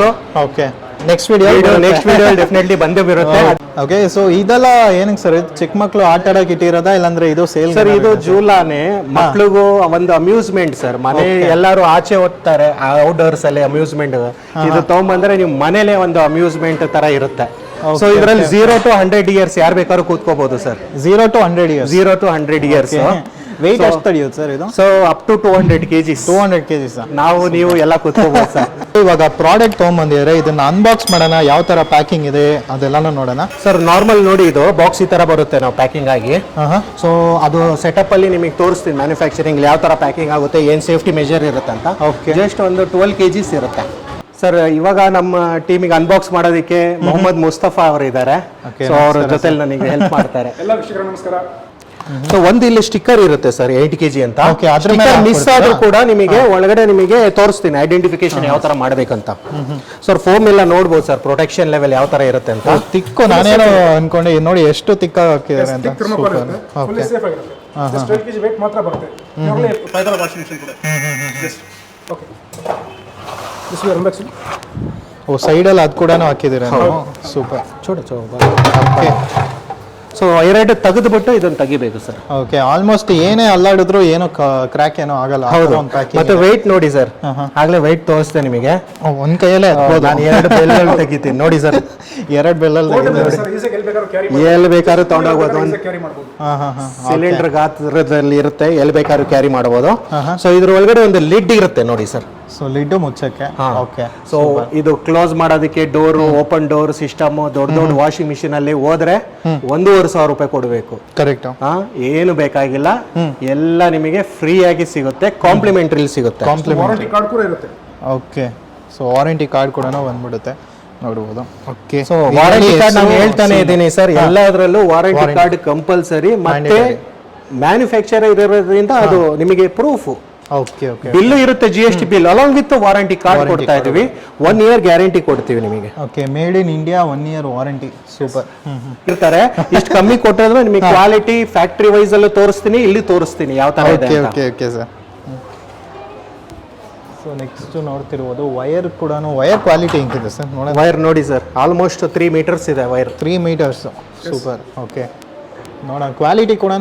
next video next video definitely ಬಂದೇ ಬರುತ್ತೆ. ಓಕೆ, ಸೊ ಇದೆಲ್ಲ ಏನಕ್ಕೆ ಸರ್? ಚಿಕ್ಕ ಮಕ್ಕಳು ಆಟ ಆಡಕ್ಕೆ ಇಟ್ಟಿರೋದಾ ಇಲ್ಲಾಂದ್ರೆ ಇದು ಸೇಲ್? ಸರ್ ಇದು ಜೂಲಾನೆ ಮಕ್ಳಿಗೂ ಒಂದು ಅಮ್ಯೂಸ್ಮೆಂಟ್ ಸರ್. ಮನೆ ಎಲ್ಲರೂ ಆಚೆ ಹೋಗ್ತಾರೆ ಔಟ್ಡೋರ್ಸ್ ಅಲ್ಲಿ ಅಮ್ಯೂಸ್ಮೆಂಟ್, ಇದು ತಗೊಂಬಂದ್ರೆ ನೀವು ಮನೇಲೆ ಒಂದು ಅಮ್ಯೂಸ್ಮೆಂಟ್ ತರ ಇರುತ್ತೆ. ಸೊ ಇದರಲ್ಲಿ 0 to 100 ಇಯರ್ಸ್ ಯಾರು ಬೇಕಾದ್ರೂ ಕೂತ್ಕೋಬಹುದು sir. 0 to 100 years. 0 to 100 years. Weight ಎಷ್ಟು ತಡೆಯುತ್ತೆ ಸರ್ ಇದು? So up to 200 kgs. 200 kgs. ನಾವು ನೀವು ಎಲ್ಲ ಕೂತ್ಕೋಬಹುದು ಸರ್. ಇವಾಗ ಪ್ರಾಡಕ್ಟ್ ತೊಗೊಂಬಂದಿದ್ರೆ ಇದನ್ನ ಅನ್ಬಾಕ್ಸ್ ಮಾಡೋಣ, ಯಾವ ತರ ಪ್ಯಾಕಿಂಗ್ ಇದೆ ಅದೆಲ್ಲಾನು ನೋಡೋಣ. ಸರ್ ನಾರ್ಮಲ್ ನೋಡಿ, ಇದು ಬಾಕ್ಸ್ ಈ ತರ ಬರುತ್ತೆ ನಾವು ಪ್ಯಾಕಿಂಗ್ ಆಗಿ. ಸೊ ಅದು ಸೆಟಪ್ ಅಲ್ಲಿ ನಿಮಗೆ ತೋರಿಸ್ತೀನಿ ಮ್ಯಾನುಫ್ಯಾಕ್ಚರಿಂಗ್ ಯಾವ ತರ ಪ್ಯಾಕಿಂಗ್ ಆಗುತ್ತೆ, ಏನ್ ಸೇಫ್ಟಿ ಮೆಜರ್ ಇರುತ್ತೆ ಅಂತ. ಜಸ್ಟ್ ಒಂದು 12 kgs ಇರುತ್ತೆ ಸರ್. ಇವಾಗ ನಮ್ಮ ಟೀಮಿಗೆ ಅನ್ಬಾಕ್ಸ್ ಮಾಡೋದಕ್ಕೆ ಮೊಹಮ್ಮದ್ ಮುಸ್ತಫಾ ಅವರು ಇದ್ದಾರೆ. ಸೊ ಅವ್ರ ಜೊತೆ ನನಗೆ ಹೆಲ್ಪ್ ಮಾಡ್ತಾರೆ. ಎಲ್ಲ ವೀಕ್ಷಕರ ನಮಸ್ಕಾರ. ಸೊ ಒಂದು ಇಲ್ಲಿ ಸ್ಟಿಕ್ಕರ್ ಇರುತ್ತೆ ಸರ್ 8 kg ಅಂತ. ಮಿಸ್ ಆದ್ರೂ ಕೂಡ ನಿಮಗೆ ಒಳಗಡೆ ನಿಮಗೆ ತೋರಿಸ್ತೀನಿ ಐಡೆಂಟಿಫಿಕೇಶನ್ ಯಾವ ತರ ಮಾಡ್ಬೇಕಂತ. ಸರ್ ಫೋಮ್ ಎಲ್ಲ ನೋಡ್ಬೋದು ಸರ್, ಪ್ರೊಟೆಕ್ಷನ್ ಲೆವೆಲ್ ಯಾವ ತರ ಇರುತ್ತೆ ಅಂತ. ತಿಕ್ಕು ನಾನೇನೋ ಅನ್ಕೊಂಡೆ, ನೋಡಿ ಎಷ್ಟು ತಿಕ್ಕಾಗಿ ಹಾಕಿದ್ದಾರೆ ಅಂತ. ಫುಲ್ಲಿ ಸೇಫ್ ಆಗಿರುತ್ತೆ. ಜಸ್ಟ್ 12 kg weight ಮಾತ್ರ ಬರುತ್ತೆ. ಇದರಲ್ಲಿ ಫೈಬರ್ ವಾಷಿಂಗ್ ಮೆಷಿನ್ ಕೂಡ. Okay, this we are unboxing. ಓ, ಸೈಡಲ್ಲಿ ಅದು ಕೂಡ ಹಾಕಿದ್ದೀರಾ? ಸೂಪರ್. ಓಕೆ, ಸೊ ಎರಡು ತೆಗೆದುಬಿಟ್ಟು ಇದನ್ನ ತೆಗಿಬೇಕು ಸರ್. ಓಕೆ, ಆಲ್ಮೋಸ್ಟ್ ಏನೇ ಅಲ್ಲಾಡಿದ್ರು ಏನು ಕ್ರ್ಯಾಕ್ ಏನೋ ಆಗಲ್ಲ. ಹೌದು. ಮತ್ತೆ ವೆಯ್ಟ್ ನೋಡಿ ಸರ್, ಆಗ್ಲೇ ವೆಯ್ಟ್ ತೋರಿಸ್ತೆ ನಿಮಗೆ. ಒಂದ್ ಕೈಯಲ್ಲೇ ನಾನು 2 ಬೆಲ್ಲಲ್ಲಿ ತೆಗಿತೀನಿ ನೋಡಿ ಸರ್. 2 ಬೆಲ್ಲಲ್ಲಿ ಎಲ್ಲಿ ಬೇಕಾದ್ರೂ ತಗೊಂಡೋಗ್ಬೋದು. ಸಿಲಿಂಡರ್ ಗಾತ್ರದಲ್ಲಿ ಇರುತ್ತೆ, ಎಲ್ಲಿ ಬೇಕಾದ್ರೂ ಕ್ಯಾರಿ ಮಾಡಬಹುದು. ಸೊ ಇದ್ರ ಒಳಗಡೆ ಒಂದು ಲಿಡ್ ಇರುತ್ತೆ ನೋಡಿ ಸರ್. ಸೊ ಲಿಡ್ ಮುಚ್ಚಕ್ಕೆ. ಓಕೆ, ಸೊ ಇದು ಕ್ಲೋಸ್ ಮಾಡೋದಕ್ಕೆ ಡೋರ್, ಓಪನ್ ಡೋರ್ ಸಿಸ್ಟಮ್, ದೊಡ್ಡ ವಾಷಿಂಗ್ ಮಿಷಿನ್ ಅಲ್ಲಿ ಹೋದ್ರೆ 1,500 ರೂಪಾಯಿ ಕೊಡಬೇಕು. ಕರೆಕ್ಟ್. ಏನು ಬೇಕಾಗಿಲ್ಲ, ಎಲ್ಲ ನಿಮಗೆ ಫ್ರೀ ಆಗಿ ಸಿಗುತ್ತೆ, ಕಾಂಪ್ಲಿಮೆಂಟರಿ ಸಿಗುತ್ತೆ. ವಾರಂಟಿ ಕಾರ್ಡ್ ಕೂಡ ಇರುತ್ತೆ. ಓಕೆ, ಸೊ ವಾರಂಟಿ ಕಾರ್ಡ್ ಕೂಡ ಬಂದ್ಬಿಡುತ್ತೆ, ನೋಡಬಹುದು. ಓಕೆ, ಸೊ ವಾರಂಟಿ ಕಾರ್ಡ್ ನಾನು ಹೇಳ್ತಾನೆ ಇದ್ದೀನಿ ಸರ್, ಎಲ್ಲದರಲ್ಲೂ ವಾರಂಟಿ ಕಾರ್ಡ್ ಕಂಪಲ್ಸರಿ. ಮತ್ತೆ ಮ್ಯಾನುಫ್ಯಾಕ್ಚರರ್ ಇರೋದ್ರಿಂದ ಅದು ನಿಮಗೆ ಪ್ರೂಫ್. ಓಕೆ ಓಕೆ, ಬಿಲ್ ಇರುತ್ತೆ, GST bill along with warranty card ಕೊಡ್ತಾ ಇದೀವಿ. 1 year ಗ್ಯಾರಂಟಿ ಕೊಡ್ತೀವಿ ನಿಮಗೆ. Okay, made in India 1 year warranty. Super. ಇರ್ತಾರೆ ಇಷ್ಟು ಕಮ್ಮಿ ಕೊಟ್ಟರೆ ನಿಮಗೆ ಕ್ವಾಲಿಟಿ ಫ್ಯಾಕ್ಟರಿ ವೈಸ್ ಅಲ್ಲೂ ತೋರಿಸ್ತೀನಿ, ಇಲ್ಲಿ ತೋರಿಸ್ತೀನಿ ಯಾವ ತರ ಇದೆ ಅಂತ. Okay okay sir. So next ನೋಡ್ತಿರ್ಬೋದು ವೈರ್ ಕೂಡ, ವೈರ್ ಕ್ವಾಲಿಟಿ ಹೆಂಗಿದೆ ಸರ್? ನೋಡೋಣ. ವೈರ್ ನೋಡಿ ಸರ್, ಆಲ್ಮೋಸ್ಟ್ 3 meters ಇದೆ ವೈರ್. 3 meters. ಸೂಪರ್. ಓಕೆ, ನೋಡೋಣ ಕ್ವಾಲಿಟಿ ಕೂಡ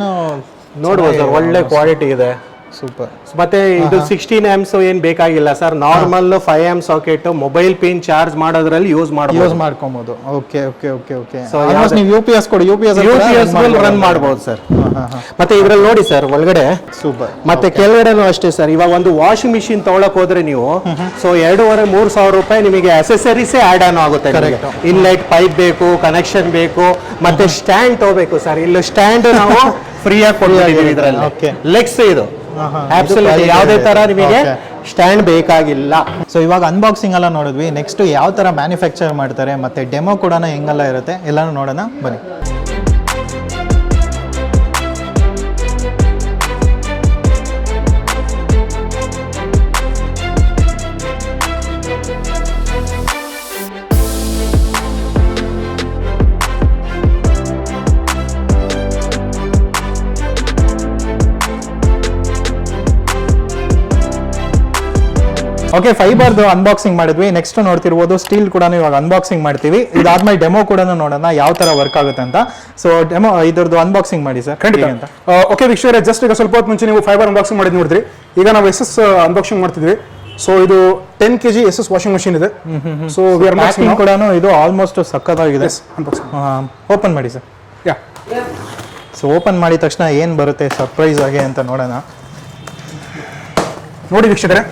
ನೋಡ್ಬೋದು ಸರ್, ಒಳ್ಳೆ ಕ್ವಾಲಿಟಿ ಇದೆ. ಸೂಪರ್. ಮತ್ತೆ ಇದು 16 amps ಏನ್ ಬೇಕಾಗಿಲ್ಲ sir, normal 5 amp socket mobile pin charge ಮಾಡೋದ್ರಲ್ಲಿ ಯೂಸ್ ಮಾಡ್ಕೊಬಹುದು. Okay okay okay okay. So ನೀವು UPS ಕೊಡಿ, UPS ರನ್ ಮಾಡಬಹುದು ಸರ್. ಮತ್ತೆ ಇದ್ರಲ್ಲಿ ನೋಡಿ ಸರ್ ಒಳಗಡೆ. ಸೂಪರ್. ಮತ್ತೆ ಕೆಳಗಡೆನೂ ಅಷ್ಟೇ ಸರ್, ಇವಾಗ ಒಂದು ವಾಷಿಂಗ್ ಮಿಷಿನ್ ತಗೊಳಕ್ ಹೋದ್ರೆ ನೀವು ಸೊ 2,500-3,000 ರೂಪಾಯಿ ನಿಮಗೆ ಅಸೆಸರೀಸ್ ಆಡ್ ಆನ್ ಆಗುತ್ತೆ. ಇನ್ಲೈಟ್ ಪೈಪ್ ಬೇಕು, ಕನೆಕ್ಷನ್ ಬೇಕು, ಮತ್ತೆ ಸ್ಟ್ಯಾಂಡ್ ತಗೋಬೇಕು ಸರ್. ಇಲ್ಲಿ ಸ್ಟ್ಯಾಂಡ್ ನಾವು ಫ್ರೀ ಆಗಿ ಕೊಡ್ತೀವಿ ಇದರಲ್ಲಿ. ಲೆಗ್ಸ್ ಇದು ಅಬ್ಸಲ್ಯೂಟ್ಲಿ ಯಾವುದೇ ತರ ನಿಮಗೆ ಸ್ಟ್ಯಾಂಡ್ ಬೇಕಾಗಿಲ್ಲ. ಸೊ ಇವಾಗ ಅನ್ಬಾಕ್ಸಿಂಗ್ ಎಲ್ಲ ನೋಡಿದ್ವಿ. ನೆಕ್ಸ್ಟ್ ಯಾವ ತರ ಮ್ಯಾನುಫ್ಯಾಕ್ಚರ್ ಮಾಡ್ತಾರೆ ಮತ್ತೆ ಡೆಮೋ ಕೂಡ ಹೆಂಗೆಲ್ಲ ಇರುತ್ತೆ ಎಲ್ಲಾನು ನೋಡೋಣ ಬನ್ನಿ. ಓಕೆ, ಫೈಬರ್ದು ಅನ್ಬಾಕ್ಸಿಂಗ್ ಮಾಡಿದ್ವಿ. ನೆಕ್ಸ್ಟ್ ನೋಡ್ತಿರ್ಬೋದು ಸ್ಟೀಲ್ ಕೂಡ ಇವಾಗ ಅನ್ಬಾಕ್ಸಿಂಗ್ ಮಾಡ್ತೀವಿ. ಇದಾದ್ಮೇಲೆ ಡೆಮೋ ಕೂಡ ನೋಡೋಣ ಯಾವ ತರ ವರ್ಕ್ ಆಗುತ್ತೆ ಅಂತ. ಸೊ ಡೆಮೋ ಇದ್ರದ್ದು ಅನ್ಬಾಕ್ಸಿಂಗ್ ಮಾಡಿ ಸರ್. ಖಂಡಿತ ಅಂತ. ಓಕೆ ವೀಕ್ಷಕರೇ, ಜಸ್ಟ್ ಈಗ ಸ್ವಲ್ಪ ಹೊತ್ತು ಮುಂಚೆ ನೀವು ಫೈಬರ್ ಅನ್ಬಾಕ್ಸಿಂಗ್ ಮಾಡಿದ್ ನೋಡಿದ್ರಿ. ಈಗ ನಾವು SS ಅನ್ಬಾಕ್ಸಿಂಗ್ ಮಾಡ್ತಿದ್ವಿ. ಸೊ ಇದು 10 kg SS ವಾಷಿಂಗ್ ಮಷೀನ್ ಇದೆ. ಸೊ ಪ್ಯಾಕಿಂಗ್ ಕೂಡ ಇದು ಆಲ್ಮೋಸ್ಟ್ ಸಕ್ಕತ್ತಾಗಿದೆ. ಓಪನ್ ಮಾಡಿ ಸರ್. ಯಾ, ಸೊ ಓಪನ್ ಮಾಡಿದ ತಕ್ಷಣ ಏನು ಬರುತ್ತೆ ಸರ್ಪ್ರೈಸ್ ಆಗಿ ಅಂತ ನೋಡೋಣ. ನೋಡಿ ವೀಕ್ಷಕರೇ,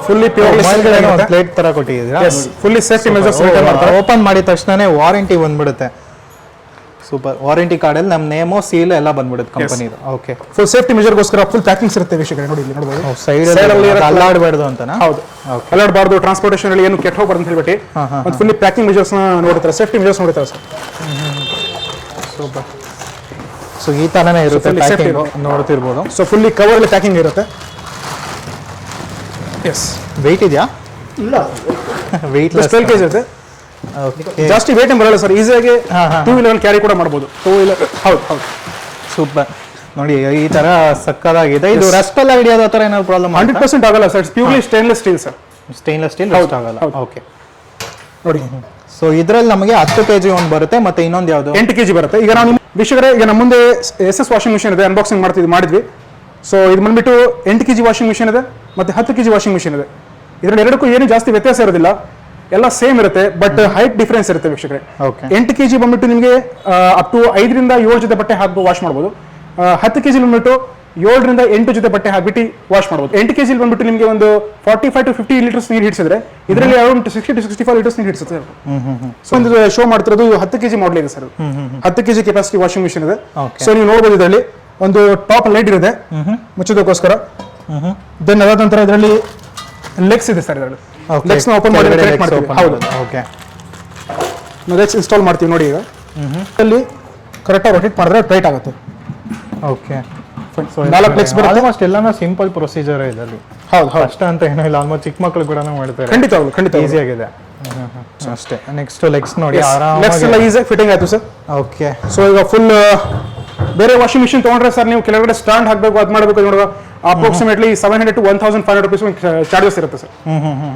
ಫುಲ್ಲಿ ಪ್ಯೂರ್ ಪ್ಲೇಟ್ ತರ ಕೊಟ್ಟಿದ್ದೀರಾ. ಫುಲ್ಲಿ ಸೇಫ್ಟಿ ಮೆಜರ್ಸ್ ಓಪನ್ ಮಾಡಿದ ತಕ್ಷಣನೇ ವಾರಂಟಿ ಬಂದ್ಬಿಡುತ್ತೆ. ಸೂಪರ್. ವಾರಂಟಿ ಕಾರ್ಡ್ ಅಲ್ಲಿ ನಮ್ಮ ನೇಮು ಸೀಲ್ ಎಲ್ಲ ಬಂದ್ಬಿಡುತ್ತೆ ಕಂಪನಿದು. ಓಕೆ, ಫುಲ್ ಸೇಫ್ಟಿ ಮೆಜರ್ಗೋಸ್ಕರ ಫುಲ್ ಪ್ಯಾಕಿಂಗ್ಸ್ ಇರುತ್ತೆ ವೀಕ್ಷಕರೇ. ನೋಡಿ ಇಲ್ಲಿ ನೋಡಬಹುದು, ಸೈಡ್ ಅಲ್ಲಿ ಅಲ್ಲಾಡಬಾರ್ದು ಅಂತನಾ? ಹೌದು, ಅಲ್ಲಾಡಬಾರ್ದು, ಟ್ರಾನ್ಸ್ಪೋರ್ಟೇಷನ್ ಅಲ್ಲಿ ಏನು ಕೆಟ್ಟ ಹೋಗ್ಬಾರ್ದು ಅಂತ ಹೇಳ್ಬಿಟ್ಟು ಒಂದು ಫುಲ್ಲಿ ಪ್ಯಾಕಿಂಗ್ ಮೆಜರ್ಸ್ ನೋಡ್ತಾರೆ, ಸೇಫ್ಟಿ ಮೆಜರ್ಸ್ ನೋಡ್ತಾರೆ ಸರ್. ಸೂಪರ್. ಸೊ ಈ ತರನೇ ಇರುತ್ತೆ ಪ್ಯಾಕಿಂಗ್, ನೋಡ್ತಿರ್ಬೋದು. ಸೊ ಫುಲ್ಲಿ ಕವರ್ ಅಲ್ಲಿ ಪ್ಯಾಕಿಂಗ್ ಇರುತ್ತೆ. ಎಸ್, ವೆಯ್ಟ್ ಇದೆಯಾ? ಇಲ್ಲ, ವೆಯ್ಟ್ 12 kg ಇರುತ್ತೆ. ಜಾಸ್ತಿ ವೇಟ್ ಏನ್ ಬರಲ್ಲ ಸರ್, ಈಸಿಯಾಗಿ 2 wheeler ಕ್ಯಾರಿ ಕೂಡ ಮಾಡಬಹುದು. 2 wheeler. ಹೌದು ಹೌದು, ಸೂಪರ್. ನೋಡಿ ಈ ತರ ಸಕ್ಕದಾಗಿದೆ. ಇದು ರಸ್ಟ್ ಎಲ್ಲ ಹಿಡಿಯೋದು ಆ ಥರ ಏನಾದ್ರು ಪ್ರಾಬ್ಲಮ್? 100% ಆಗಲ್ಲ sir. It's purely stainless steel sir. Stainless steel ಆಗಲ್ಲ. ಓಕೆ, ನೋಡಿ ಸೊ ಇದ್ರಲ್ಲಿ ನಮಗೆ 10 kg ಒಂದು ಬರುತ್ತೆ, ಮತ್ತೆ ಇನ್ನೊಂದು ಯಾವುದು 8 kg ಬರುತ್ತೆ. ಈಗ ನಾವು ವೀಕ್ಷಕರೇ, ಈಗ ನಮ್ಮ ಮುಂದೆ SS ವಾಷಿಂಗ್ ಮಿಷಿನ್ ಇದೆ, ಅನ್ಬಾಕ್ಸಿಂಗ್ ಮಾಡಿದ್ವಿ. ಸೊ ಇದು ಬಂದ್ಬಿಟ್ಟು 8 kg ವಾಷಿಂಗ್ ಮಿಷಿನ್ ಇದೆ, ಮತ್ತೆ 10 kg ವಾಷಿಂಗ್ ಮಿಷಿನ್ ಇದೆ. ಇದರಲ್ಲಿ ಎರಡಕ್ಕೂ ಏನು ಜಾಸ್ತಿ ವ್ಯತ್ಯಾಸ ಇರೋದಿಲ್ಲ, ಎಲ್ಲ ಸೇಮ್ ಇರುತ್ತೆ, ಬಟ್ ಹೈಟ್ ಡಿಫರೆನ್ಸ್ ಇರುತ್ತೆ ವೀಕ್ಷಕರೇ. 8 kg ಬಂದ್ಬಿಟ್ಟು ನಿಮಗೆ ಅಪ್ ಟು 5 ರಿಂದ 7 ಜೊತೆ ಬಟ್ಟೆ ಹಾಕಿ ವಾಶ್ ಮಾಡ್ಬೋದು. 10 kg ಬಂದ್ಬಿಟ್ಟು 7 ರಿಂದ 8 ಜೊತೆ ಬಟ್ಟೆ ಹಾಕ್ಬಿಟ್ಟು ವಾಶ್ ಮಾಡ್ಬೋದು. 8 kg ಬಂದ್ಬಿಟ್ಟು ನಿಮಗೆ ಒಂದು 45 to 50 ಲೀಟರ್ಸ್ ನೀರು ಹಿಡಿಸಿದ್ರೆ ಇದರಲ್ಲಿ ಅರೌಂಡ್ 60 to 65 ಲೀಟರ್ಸ್ ನೀರು ಹಿಡಿಸುತ್ತೆ. ಸೊ ಒಂದು ಶೋ ಮಾಡ್ತಿರೋದು 10 kg ಮಾಡಲ್ ಇದೆ sir. 10 kg capacity washing machine ಇದೆ. ಸೊ ನೀವು ನೋಡಬಹುದು ಇದರಲ್ಲಿ ಒಂದು ಟಾಪ್ ಲೈಟ್ ಇದೆ ಮುಚ್ಚೋದಕ್ಕೋಸ್ಕರ. ದೆನ್ ಅದಾದ ನಂತರ ಇದರಲ್ಲಿ ಲೆಗ್ಸ್ ಇದೆ ಸರ್. ಇದರಲ್ಲಿ ಲೆಗ್ಸ್ ನ ಓಪನ್ ಮಾಡಿ ಕನೆಕ್ಟ್ ಮಾಡ್ತೀವಿ. ಹೌದು, ಓಕೆ. ನಾವು ಲೆಗ್ಸ್ ಇನ್ಸ್ಟಾಲ್ ಮಾಡ್ತೀವಿ ನೋಡಿ. ಈಗ ಅಲ್ಲಿ ಕರೆಕ್ಟಾಗಿ ರೊಟೇಟ್ ಮಾಡಿದ್ರೆ ಟೈಟ್ ಆಗುತ್ತೆ. ಓಕೆ. ಸೊ 4 ಲೆಗ್ಸ್ ಬರುತ್ತೆ. ಆಲ್ಮೋಸ್ಟ್ ಎಲ್ಲಾನು ಸಿಂಪಲ್ ಪ್ರೊಸೀಜರ್ ಇದೆ ಅಲ್ಲಿ. ಹೌದು, ಅಷ್ಟ ಅಂತ ಏನೂ ಇಲ್ಲ. ಆಲ್ಮೋಸ್ಟ್ ಚಿಕ್ಕ ಮಕ್ಕಳು ಕೂಡ ಮಾಡ್ತಾರೆ. ಖಂಡಿತ ಈಸಿ ಆಗಿದೆ ಅಷ್ಟೇ. ನೆಕ್ಸ್ಟ್ ಲೆಗ್ಸ್ ನೋಡಿ, ಲೆಗ್ಸ್ ಎಲ್ಲ ಈಸಿಯಾಗಿ ಫಿಟ್ಟಿಂಗ್ ಆಯ್ತು ಸರ್. ಓಕೆ. ಸೊ ಈಗ ಫುಲ್ ಬೇರೆ ವಾಷಿಂಗ್ ಮಿಷಿನ್ ತಗೊಂಡ್ರೆ ಸರ್ ನೀವು ಕೆಳಗಡೆ ಸ್ಟ್ಯಾಂಡ್ ಹಾಕಬೇಕು, ಅದು ಮಾಡಬೇಕು, ನೋಡುವ ಅಪ್ರಾಕ್ಸಿಮೇಟ್ಲಿ 700 to 1500 rupees ಚಾರ್ಜಸ್ ಇರುತ್ತೆ ಸರ್.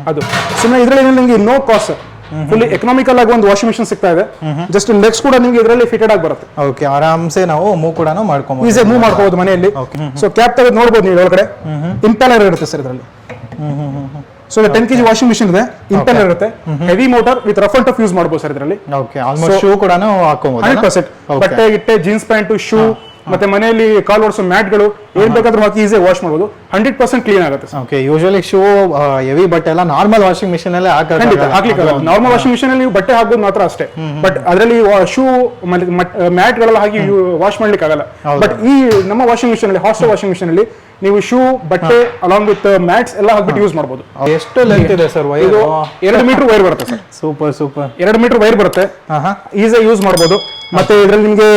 ಅದು ಸುಮ್ಮನೆ ಇದರಲ್ಲಿ ನಿಮಗೆ ನೋ ಕಾಸ್ಟ್, ಫುಲ್ಲಿ ಎಕನಾಮಿಕಲ್ ಆಗಿ ಒಂದು ವಾಷಿಂಗ್ ಮಿಷಿನ್ ಸಿಗ್ತಾ ಇದೆ. ಜಸ್ಟ್ ಲೆಗ್ಸ್ ಕೂಡ ನಿಮಗೆ ಇದರಲ್ಲಿ ಫಿಟೆಡ್ ಆಗಿ ಬರುತ್ತೆ. ಓಕೆ, ಆರಾಮ್ಸೆ ನಾವು ಮೂವ್ ಕೂಡ ಮಾಡ್ಕೊಬಹುದು, ಈಸಿಯಾಗಿ ಮೂವ್ ಮಾಡ್ಕೋಬಹುದು ಮನೆಯಲ್ಲಿ. ಸೊ ಕ್ಯಾಪ್ ತೆಗೆದು ನೋಡಬಹುದು ನೀವು ಒಳಗಡೆ. ಇಂಪೆಲ್ಲರ್ ಇರುತ್ತೆ ಸರ್ ಇದರಲ್ಲಿ. ಸೊ 10 kg ವಾಷಿಂಗ್ ಮಿಷಿನ್ ಇದೆ, ಇಂಪೆಲ್ಲರ್ ಇರುತ್ತೆ, heavy motor with rough and tough use ಮಾಡಬಹುದು ಸರ್ ಇದರಲ್ಲಿ. ಓಕೆ. ಆಲ್ಮೋಸ್ಟ್ ಶೂ ಕೂಡ ಹಾಕೋಬಹುದು 100%. ಬಟ್ಟೆ ಗಿಟ್ಟೆ, ಜೀನ್ಸ್ ಪ್ಯಾಂಟ್, ಶೂ, ಮತ್ತೆ ಮನೆಯಲ್ಲಿ ಕಾಲ್ ಓಡಿಸೋ ಮ್ಯಾಟ್ಗಳು ಏನ್ ಬೇಕಾದ್ರೂ ಹಾಕಿ ಈಸಿಯಾಗಿ ವಾಶ್ ಮಾಡಬಹುದು. 100% ಕ್ಲೀನ್ ಆಗುತ್ತೆ. ಓಕೆ. ಯೂಶುವಲಿ ಶೂ, ಹೆವಿ ಬಟ್ಟೆ ಎಲ್ಲ ನಾರ್ಮಲ್ ವಾಷಿಂಗ್ ಮಿಷಿನ್ ಅಲ್ಲೇ ಹಾಕ್ಲಿಕ್ಕೆ ನಾರ್ಮಲ್ ವಾಷಿಂಗ್ ಮಿಷಿನ್ ಅಲ್ಲಿ ನೀವು ಬಟ್ಟೆ ಹಾಕೋದು ಮಾತ್ರ ಅಷ್ಟೇ. ಬಟ್ ಅದರಲ್ಲಿ ಶೂ ಮ್ಯಾಟ್ ಗಳೆಲ್ಲ ಹಾಕಿ ವಾಶ್ ಮಾಡ್ಲಿಕ್ಕೆ ಆಗಲ್ಲ. ಬಟ್ ಈ ನಮ್ಮ ವಾಷಿಂಗ್ ಮಿಷಿನ್ ಅಲ್ಲಿ, ಹಾಸ್ಟೆಲ್ ವಾಷಿಂಗ್ ಮಿಷಿನ್ ಅಲ್ಲಿ ನೀವು ಶೂ, ಬಟ್ಟೆ ಅಲಾಂಗ್ ವಿತ್ ಮ್ಯಾಟ್ಸ್ ಎಲ್ಲ ಹಾಕ್ಬಿಟ್ಟು ಯೂಸ್ ಮಾಡಬಹುದು. ಎಷ್ಟು ಲೆಂತ್ ಇದೆ ಸರ್ ವೈರ್? 2 ಮೀಟರ್ ವೈರ್ ಬರುತ್ತೆ sir. Super super. 2 metre wire ಬರುತ್ತೆ, ಈಸಿಯಾಗಿ ಯೂಸ್ ಮಾಡಬಹುದು. ಮತ್ತೆ ಇದರಲ್ಲಿ ನಿಮಗೆ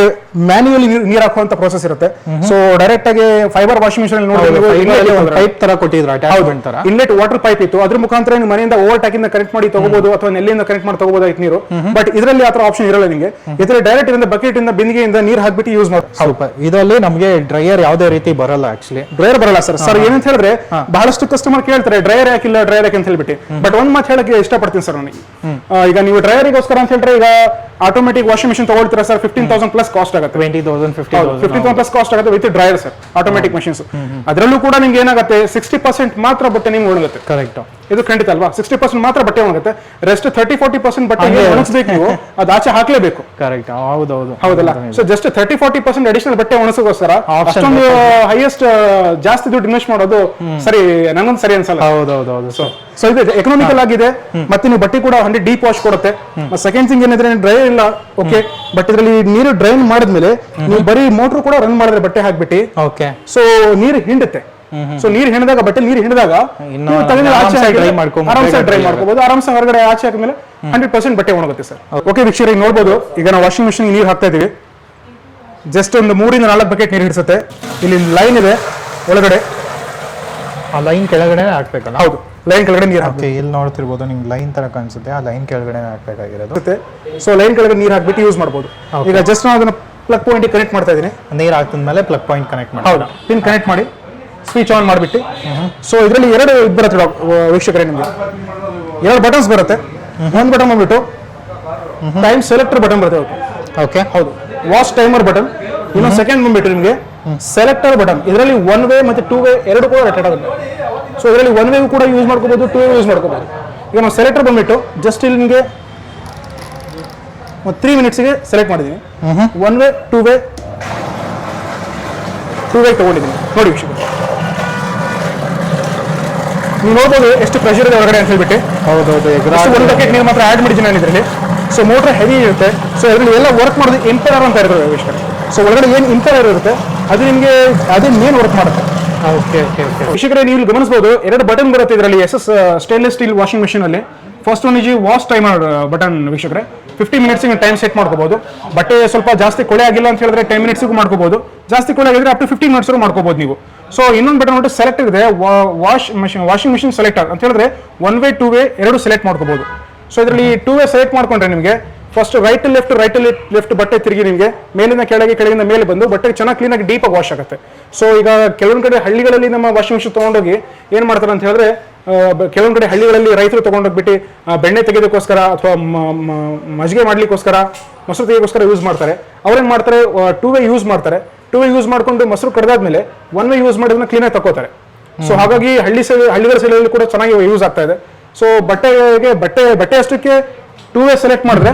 ಮ್ಯಾನ್ಯುವಲಿ ನೀರು ಹಾಕುವಂತ ಪ್ರೋಸೆಸ್ ಇರುತ್ತೆ. ಸೊ ಡೈರೆಕ್ಟ್ ಆಗಿ ಫೈಬರ್ ವಾಷಿಂಗ್ ಮಿಷಿನ್ ಅಲ್ಲಿ ಪೈಪ್ ತರ ಕೊಟ್ಟಿದ್ರು, ಅಟ್ಯಾಚ್ಮೆಂಟ್ ತರ. ಇನ್ಲೆಟ್ ವಾಟರ್ ಪೈಪ್ ಇತ್ತು, ಅದ್ರ ಮುಖಾಂತರ ನೀವು ಮನೆಯಿಂದ ಓವರ್ ಟ್ಯಾಕಿಂದ ಕನೆಕ್ಟ್ ಮಾಡಿ ತಗೋಬಹುದು, ಅಥವಾ ನೆಲ್ಲಿಂದ ಕನೆಕ್ಟ್ ಮಾಡಿ ತಗೋಬಹುದು ನೀರು. ಬಟ್ ಇದರಲ್ಲಿ ಆತರ ಆಪ್ಷನ್ ಇರಲ್ಲ ನಿಮಗೆ. ಇದರಲ್ಲಿ ಡೈರೆಕ್ಟ್ ಇಂದ ಬಕೆಟ್ ಇಂದ ಬಿಂದಿಗೆಯಿಂದ ನೀರು ಹಾಕ್ಬಿಟ್ಟು ಯೂಸ್ ಮಾಡಿ. ಸೂಪರ್. ಇದರಲ್ಲಿ ನಮಗೆ ಡ್ರೈಯರ್ ಯಾವುದೇ ರೀತಿ ಬರಲ್ಲ. ಆಕ್ಚುಲಿ ಡ್ರೈಯರ್ ಬರಲ್ಲ ಸರ್. ಸರ್ ಏನಂತ ಹೇಳಿದ್ರೆ ಬಹಳಷ್ಟು ಕಸ್ಟಮರ್ ಕೇಳ್ತಾರೆ ಡ್ರೈಯರ್ ಯಾಕಿಲ್ಲ, ಡ್ರೈಯರ್ ಯಾಕೆ ಅಂತ ಹೇಳ್ಬಿಟ್ಟು. ಬಟ್ ಒಂದ್ ಮಾತು ಹೇಳಕ್ಕೆ ಇಷ್ಟಪಡ್ತೀನಿ ಸರ್ ನನಗೆ. ಈಗ ನೀವು ಡ್ರೈಯರಿಗೋಸ್ಕರ ಅಂತ ಹೇಳಿದ್ರೆ ಈಗ ಆಟೋಮೆಟಿಕ್ ವಾಷಿಂಗ್ ಮಿಷಿನ್ ತಗೊಳ್ತೀರಾ ಸರ್, 15,000 ಪ್ಲಸ್ ಕಾಸ್ಟ್ ಆಗುತ್ತೆ. 20,000 15,000 ಪ್ಲಸ್ ಕಾಸ್ಟ್ ಆಗುತ್ತೆ with dryer sir, automatic machines. ಅದರಲ್ಲೂ ಕೂಡ ನಿಮ್ಗೆ ಏನಾಗುತ್ತೆ, 60% ಮಾತ್ರ ಬಟ್ಟೆ ನಿಮ್ಗೆ ಒಣಗುತ್ತೆ. ಕರೆಕ್ಟ್. ಇದು ಖಂಡಿತ ಅಲ್ವಾ? 60% ಮಾತ್ರ ಬಟ್ಟೆ ಒಣಗುತ್ತೆ, ರೆಸ್ಟ್ 30-40% ಬಟ್ಟೆ ಒಣಗಿಸ್ಬೇಕು. ನೀವು ಅದು ಆಚೆ ಹಾಕ್ಲೇಬೇಕು. ಕರೆಕ್ಟ್. ಹೌದೌದು, ಹೌದಲ್ಲ? ಸೊ ಜಸ್ಟ್ 30-40% ಅಡಿಷನಲ್ ಬಟ್ಟೆ ಒಣಗಿಸೋಸ್ಕರ ಅಷ್ಟೊಂದು ಹೈಯೆಸ್ಟ್ ಜಾಸ್ತಿ ದುಡ್ಡು ಇನ್ವೆಸ್ಟ್ ಮಾಡೋದು ಸರಿ, ನಂಗೊಂದು ಸರಿ ಅನ್ಸಲ್ಲ. ಹೌದೌದು. ಸೊ ಇದು ಎಕನಾಮಿಕಲ್ ಆಗಿದೆ, ಮತ್ತೆ ನೀವು ಬಟ್ಟೆ ಕೂಡ 100 ಡೀಪ್ ವಾಶ್ ಕೊಡುತ್ತೆ. ಸೆಕೆಂಡ್ ಥಿಂಗ್ ಏನಿದ್ರೆ ಡ್ರೈಯರ್ ಇಲ್ಲ, ಓಕೆ, ಬಟ್ ಇದರಲ್ಲಿ ನೀರು ಡ್ರೈನ್ ಮಾಡಿದ್ಮೇಲೆ ನೀವು ಬರೀ ಮೋಟರ್ ಕೂಡ ರನ್ ಮಾಡಿದ್ರೆ ಬಟ್ಟೆ ಹಾಕ್ಬಿಟ್ಟು, ಓಕೆ, ಸೊ ನೀರು ಹಿಂಡುತ್ತೆ. ಸೊ ನೀರು ಹಿಂಡಿದಾಗ, ಬಟ್ಟೆ ನೀರು ಹಿಂಡಿದಾಗ ಡ್ರೈ ಮಾಡ್ಕೋಬಹುದು ಆರಾಮ್ಸೆ. ಹೊರಗಡೆ ಆಚೆ ಹಾಕಿದ್ಮೇಲೆ 100% ಬಟ್ಟೆ ಒಣಗುತ್ತೆ ಸರ್. ಓಕೆ ವೀಕ್ಷಕರಿಗೆ ನೋಡ್ಬೋದು, ಈಗ ನಾವು ವಾಷಿಂಗ್ ಮಿಷಿನ್ ನೀರು ಹಾಕ್ತಾ ಇದೀವಿ. ಜಸ್ಟ್ ಒಂದು 3 ರಿಂದ 4 ಬಕೆಟ್ ನೀರು ಹಿಡಿಸುತ್ತೆ. ಇಲ್ಲಿ ಲೈನ್ ಇದೆ ಒಳಗಡೆ, ಆ ಲೈನ್ ಕೆಳಗಡೆ ಹಾಕ್ಬೇಕಲ್ಲ? ಹೌದು, ಲೈನ್ ಕೆಳಗಡೆ ನೀರು ಹಾಕಿ. ಇಲ್ಲಿ ನೋಡ್ತಿರ್ಬೋದು ನಿಮ್ಗೆ ಲೈನ್ ತರ ಕಾಣಿಸುತ್ತೆ, ಆ ಲೈನ್ ಕೆಳಗಡೆ ಹಾಕ್ಬೇಕಾಗಿರೋದು. ಸೊ ಲೈನ್ ಕೆಳಗಡೆ ನೀರು ಹಾಕ್ಬಿಟ್ಟು ಯೂಸ್ ಮಾಡಬಹುದು. ಈಗ ಜಸ್ಟ್ ನಾನು ಅದನ್ನ ಪ್ಲಗ್ ಪಾಯಿಂಟ್ ಕನೆಕ್ಟ್ ಮಾಡ್ತಾ ಇದ್ದೀನಿ. ನೀರು ಹಾಕಿದ್ಮೇಲೆ ಪ್ಲಗ್ ಪಾಯಿಂಟ್ ಕನೆಕ್ಟ್ ಮಾಡಿ, ಹೌದಾ, ಪಿನ್ ಕನೆಕ್ಟ್ ಮಾಡಿ ಸ್ವಿಚ್ ಆನ್ ಮಾಡಿಬಿಟ್ಟು. ಸೊ ಇದರಲ್ಲಿ 2 ಇದು ಬರುತ್ತೆ ವೀಕ್ಷಕರೇ, ನಿಮಗೆ 2 ಬಟನ್ಸ್ ಬರುತ್ತೆ. ಒಂದು ಬಟನ್ ಬಂದ್ಬಿಟ್ಟು ಟೈಮ್ ಸೆಲೆಕ್ಟರ್ ಬಟನ್ ಬರುತ್ತೆ. ಓಕೆ, ಹೌದು, ವಾಚ್ ಟೈಮರ್ ಬಟನ್. ಇನ್ನೊಂದು ಸೆಕೆಂಡ್ ಬಂದ್ಬಿಟ್ಟು ನಿಮಗೆ ಸೆಲೆಕ್ಟರ್ ಬಟನ್. ಇದರಲ್ಲಿ 1 ವೇ ಮತ್ತೆ 2 ವೇ ಎರಡು ಕೂಡ ರೊಟೇಟ್ ಆಗುತ್ತೆ. ಸೊ ಇದರಲ್ಲಿ 1 ವೇ ಕೂಡ ಯೂಸ್ ಮಾಡ್ಕೋಬಹುದು, 2 ವೇ ಯೂಸ್ ಮಾಡ್ಕೋಬಹುದು. ಈಗ ನಾವು ಸೆಲೆಕ್ಟರ್ ಬಂದ್ಬಿಟ್ಟು ಜಸ್ಟ್ ಇಲ್ಲಿ ನಿಮಗೆ 3 ಮಿನಿಟ್ಸ್ಗೆ ಸೆಲೆಕ್ಟ್ ಮಾಡಿದ್ದೀನಿ. 1 ವೇ 2 ವೇ ತಗೊಂಡಿದ್ದೀನಿ ನೋಡಿ ವೀಕ್ಷಕರು. ನೀವು ನೋಡ್ಬೋದು ಎಷ್ಟು ಪ್ರೆಷರ್ ಇದೆ ಹೊರಗಡೆ ಅಂತ ಹೇಳ್ಬಿಟ್ಟು. ಹೌದೌದು, 1 ಬಕೆಟ್ ನೀರು ಮಾತ್ರ ಆ್ಯಡ್ ಮಾಡಿದ್ದೀನಿ ನಾನು ಇದರಲ್ಲಿ. ಸೊ ಮೋಟರ್ ಹೆವಿ ಇರುತ್ತೆ. ಸೊ ಇದರಲ್ಲಿ ಎಲ್ಲ ವರ್ಕ್ ಮಾಡೋದು ಇಂಪೆಲ್ಲರ್ ಅಂತ ಇರ್ತದೆ ವೀಕ್ಷಕರೇ. ಸೊ ಒಳಗಡೆ ಏನು ಇಂಪೆಲ್ಲರ್ ಇರುತ್ತೆ ಅದು ನಿಮಗೆ ಅದೇ ಮೇನ್ ವರ್ಕ್ ಮಾಡುತ್ತೆ. ಓಕೆ ಓಕೆ ಓಕೆ ವೀಕ್ಷಕರೇ, ನೀವು ಇಲ್ಲಿ ಗಮನಿಸಬಹುದು 2 ಬಟನ್ ಬರುತ್ತೆ ಇದರಲ್ಲಿ SS stainless steel washing machine ಅಲ್ಲಿ. ಫಸ್ಟ್ ಒನ್ ಇಜಿ ವಾಶ್ ಟೈಮರ್ ಬಟನ್ ವೀಕ್ಷಕರೇ. 50 ಮಿನಿಟ್ಸ್ ಟೈಮ್ ಸೆಟ್ ಮಾಡ್ಕೋಬಹುದು. ಬಟ್ಟೆ ಸ್ವಲ್ಪ ಜಾಸ್ತಿ ಕೊಳೆ ಆಗಿಲ್ಲ ಅಂತ ಹೇಳಿದ್ರೆ 10 ಮಿನಿಟ್ಸ್ಗೂ ಮಾಡ್ಕೋಬಹುದು. ಜಾಸ್ತಿ ಕೊಳೆ ಆಗಿದ್ರೆ ಅಪ್ ಟು 15 ಮಿನಿಟ್ಸ್ ಮಾಡ್ಕೋಬಹುದು ನೀವು. ಸೊ ಇನ್ನೊಂದು ಬಟನ್ ನೋಡಿ ಸೆಲೆಕ್ಟ್ ಇದೆ, ವಾಷಿಂಗ್ ಮಿಷಿನ್ ಸೆಲೆಕ್ಟರ್ ಅಂತ ಹೇಳಿದ್ರೆ 1 ವೇ 2 ವೇ ಎರಡು ಸೆಲೆಕ್ಟ್ ಮಾಡ್ಕೋಬಹುದು. ಸೊ ಇದರಲ್ಲಿ 2 ವೇ ಸೆಲೆಕ್ಟ್ ಮಾಡ್ಕೊಂಡ್ರೆ ನಿಮಗೆ ಫಸ್ಟ್ ರೈಟ್ ಲೆಫ್ಟ್ ಬಟ್ಟೆ ತಿರುಗಿ ನಿಮಗೆ ಮೇಲಿಂದ ಕೆಳಗಿಂದ ಮೇಲೆ ಬಂದು ಬಟ್ಟೆ ಚೆನ್ನಾಗಿ ಕ್ಲೀನಾಗಿ ಡೀಪಾಗಿ ವಾಶ್ ಆಗುತ್ತೆ. ಸೊ ಈಗ ಕೆಲವೊಂದು ಕಡೆ ಹಳ್ಳಿಗಳಲ್ಲಿ ನಮ್ಮ ವಾಷಿಂಗ್ ಮಿಷಿನ್ ತೊಗೊಂಡೋಗಿ ಏನು ಮಾಡ್ತಾರೆ ಅಂತ ಹೇಳಿದ್ರೆ, ಕೆಲವೊಂದು ಕಡೆ ಹಳ್ಳಿಗಳಲ್ಲಿ ರೈತರು ತೊಗೊಂಡೋಗ್ಬಿಟ್ಟು ಬೆಣ್ಣೆ ತೆಗೆಯೋದಕ್ಕೋಸ್ಕರ ಅಥವಾ ಮಜ್ಜಿಗೆ ಮಾಡ್ಲಿಕ್ಕೋಸ್ಕರ, ಮೊಸರು ತೆಗೆಯೋಕ್ಕೋಸ್ಕರ ಯೂಸ್ ಮಾಡ್ತಾರೆ. ಅವ್ರೇನು ಮಾಡ್ತಾರೆ, ಟೂ ವೇ ಯೂಸ್ ಮಾಡ್ತಾರೆ. ಟೂ ವೇ ಯೂಸ್ ಮಾಡ್ಕೊಂಡು ಮೊಸರು ಕಡ್ದಾದ್ಮೇಲೆ ಒನ್ ವೇ ಯೂಸ್ ಮಾಡೋದನ್ನ ಕ್ಲೀನಾಗಿ ತಗೋತಾರೆ. ಸೊ ಹಾಗಾಗಿ ಹಳ್ಳಿಗಳ ಸೈಡಲ್ಲಿ ಕೂಡ ಚೆನ್ನಾಗಿ ಯೂಸ್ ಆಗ್ತಾ ಇದೆ. ಸೊ ಬಟ್ಟೆ ಅಷ್ಟಕ್ಕೆ ಟೂ ವೇ ಸೆಲೆಕ್ಟ್ ಮಾಡಿದ್ರೆ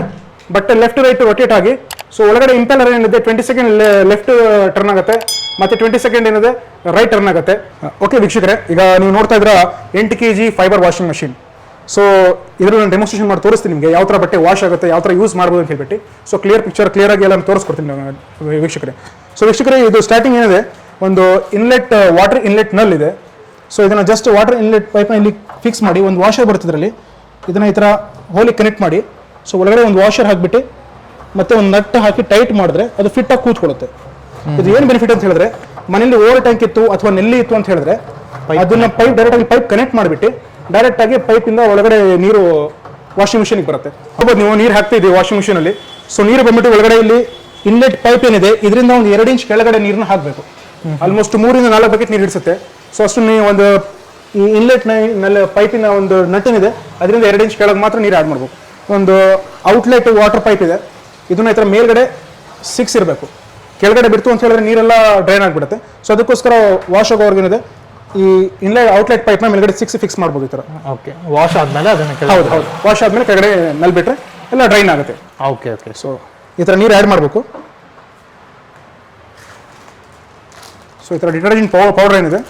ಬಟ್ಟೆ ಲೆಫ್ಟ್ ರೈಟ್ ರೊಟೇಟ್ ಆಗಿ, ಸೊ ಒಳಗಡೆ ಇಂಪೆಲ್ಲರ್ ಏನಿದೆ 20 ಸೆಕೆಂಡ್ ಲೆಫ್ಟ್ ಟರ್ನ್ ಆಗುತ್ತೆ, ಮತ್ತೆ 20 ಸೆಕೆಂಡ್ ಏನಿದೆ ರೈಟ್ ಟರ್ನ್ ಆಗುತ್ತೆ. ಓಕೆ ವೀಕ್ಷಕರೇ, ಈಗ ನೀವು ನೋಡ್ತಾ ಇದ್ರ 8 kg fibre washing machine. So ಇದ್ರ ನಾನು ಡೆಮೋಸ್ಟ್ರೇಷನ್ ಮಾಡಿ ತೋರಿಸ್ತೀನಿ ನಿಮಗೆ ಯಾವ ಥರ ಬಟ್ಟೆ ವಾಶ್ ಆಗುತ್ತೆ, ಯಾವ ಥರ ಯೂಸ್ ಮಾಡ್ಬೋದು ಅಂತ ಹೇಳ್ಬಿಟ್ಟು. ಸೊ ಕ್ಲಿಯರ್ ಆಗಿ ಎಲ್ಲ ತೋರಿಸ್ಕೊಡ್ತೀನಿ ವೀಕ್ಷಕರೇ. ಸೊ ವೀಕ್ಷಕರೇ, ಇದು ಸ್ಟಾರ್ಟಿಂಗ್ ಏನಿದೆ, ಒಂದು ವಾಟರ್ ಇನ್ಲೆಟ್ ನಲ್ ಇದೆ. ಸೊ ಇದನ್ನ ಜಸ್ಟ್ ವಾಟರ್ ಇನ್ಲೆಟ್ ಪೈಪ್ನ ಇಲ್ಲಿ ಫಿಕ್ಸ್ ಮಾಡಿ, ಒಂದು ವಾಷರ್ ಬರ್ತದ್ರಲ್ಲಿ ಇದನ್ನ ಈ ಥರ ಹೋಲಿಗೆ ಕನೆಕ್ಟ್ ಮಾಡಿ, ಸೊ ಒಳಗಡೆ ಒಂದು ವಾಷರ್ ಹಾಕ್ಬಿಟ್ಟು ಮತ್ತೆ ಒಂದು ನಟ್ ಹಾಕಿ ಟೈಟ್ ಮಾಡಿದ್ರೆ ಅದು ಫಿಟ್ ಆಗಿ ಕೂತ್ಕೊಳ್ಳುತ್ತೆ. ಇದು ಏನು ಬೆನಿಫಿಟ್ ಅಂತ ಹೇಳಿದ್ರೆ, ಮನೇಲಿ ಓವರ್ ಟ್ಯಾಂಕ್ ಇತ್ತು ಅಥವಾ ನೆಲ್ಲಿ ಇತ್ತು ಅಂತ ಹೇಳಿದ್ರೆ ಅದನ್ನ ಡೈರೆಕ್ಟ್ ಆಗಿ ಪೈಪ್ ಕನೆಕ್ಟ್ ಮಾಡಿಬಿಟ್ಟು ಡೈರೆಕ್ಟ್ ಆಗಿ ಪೈಪ್ ಇಂದ ಒಳಗಡೆ ನೀರು ವಾಷಿಂಗ್ ಮಿಷಿನ್ಗೆ ಬರುತ್ತೆ. ನೀವು ನೀರು ಹಾಕ್ತಾ ಇದೀವಿ ವಾಷಿಂಗ್ ಮಿಷಿನ್ ಅಲ್ಲಿ. ಸೊ ನೀರು ಬಂದ್ಬಿಟ್ಟು ಒಳಗಡೆ ಇಲ್ಲಿ ಇನ್ಲೆಟ್ ಪೈಪ್ ಏನಿದೆ ಇದರಿಂದ ಒಂದು 2 ಇಂಚ್ ಕೆಳಗಡೆ ನೀರನ್ನ ಹಾಕಬೇಕು. ಆಲ್ಮೋಸ್ಟ್ 3 ಇಂದ 4 ಬಕೆಟ್ ನೀರು ಹಿಡಿಸುತ್ತೆ. ಸೊ ಅಷ್ಟು ನೀವು ಒಂದು ಇನ್ಲೆಟ್ ಪೈಪಿನ ಒಂದು ನಟ್ ಏನಿದೆ ಅದರಿಂದ 2 ಇಂಚ್ ಕೆಳಗೆ ಮಾತ್ರ ನೀರು ಆಡ್ ಮಾಡಬೇಕು. ಒಂದು ಔಟ್ಲೆಟ್ ವಾಟರ್ ಪೈಪ್ ಇದೆ, ಇದನ್ನ ಈ ಥರ ಮೇಲ್ಗಡೆ 6 ಇರಬೇಕು. ಕೆಳಗಡೆ ಬಿಡ್ತು ಅಂತ ಹೇಳಿದ್ರೆ ನೀರೆಲ್ಲ ಡ್ರೈನ್ ಆಗಿಬಿಡುತ್ತೆ. ಸೊ ಅದಕ್ಕೋಸ್ಕರ ವಾಶ್ ಆಗೋರ್ಗೇನಿದೆ ಈ ಔಟ್ಲೆಟ್ ಪೈಪ್ನ ಮೇಲ್ಗಡೆ 6 ಫಿಕ್ಸ್ ಮಾಡ್ಬೋದು ಈ ಥರ. ಓಕೆ, ವಾಶ್ ಆದ್ಮೇಲೆ ಅದನ್ನ ಹೌದು, ವಾಶ್ ಆದ್ಮೇಲೆ ಕೆಳಗಡೆ ನಲ್ಲಿ ಬಿಟ್ರೆ ಎಲ್ಲ ಡ್ರೈನ್ ಆಗುತ್ತೆ. ಓಕೆ. ಸೊ ಈ ಥರ ನೀರು ಆ್ಯಡ್ ಮಾಡಬೇಕು. ಸೊ ಈ ಥರ ಡಿಟರ್ಜೆಂಟ್ ಪೌಡರ್ ಏನಿದೆ,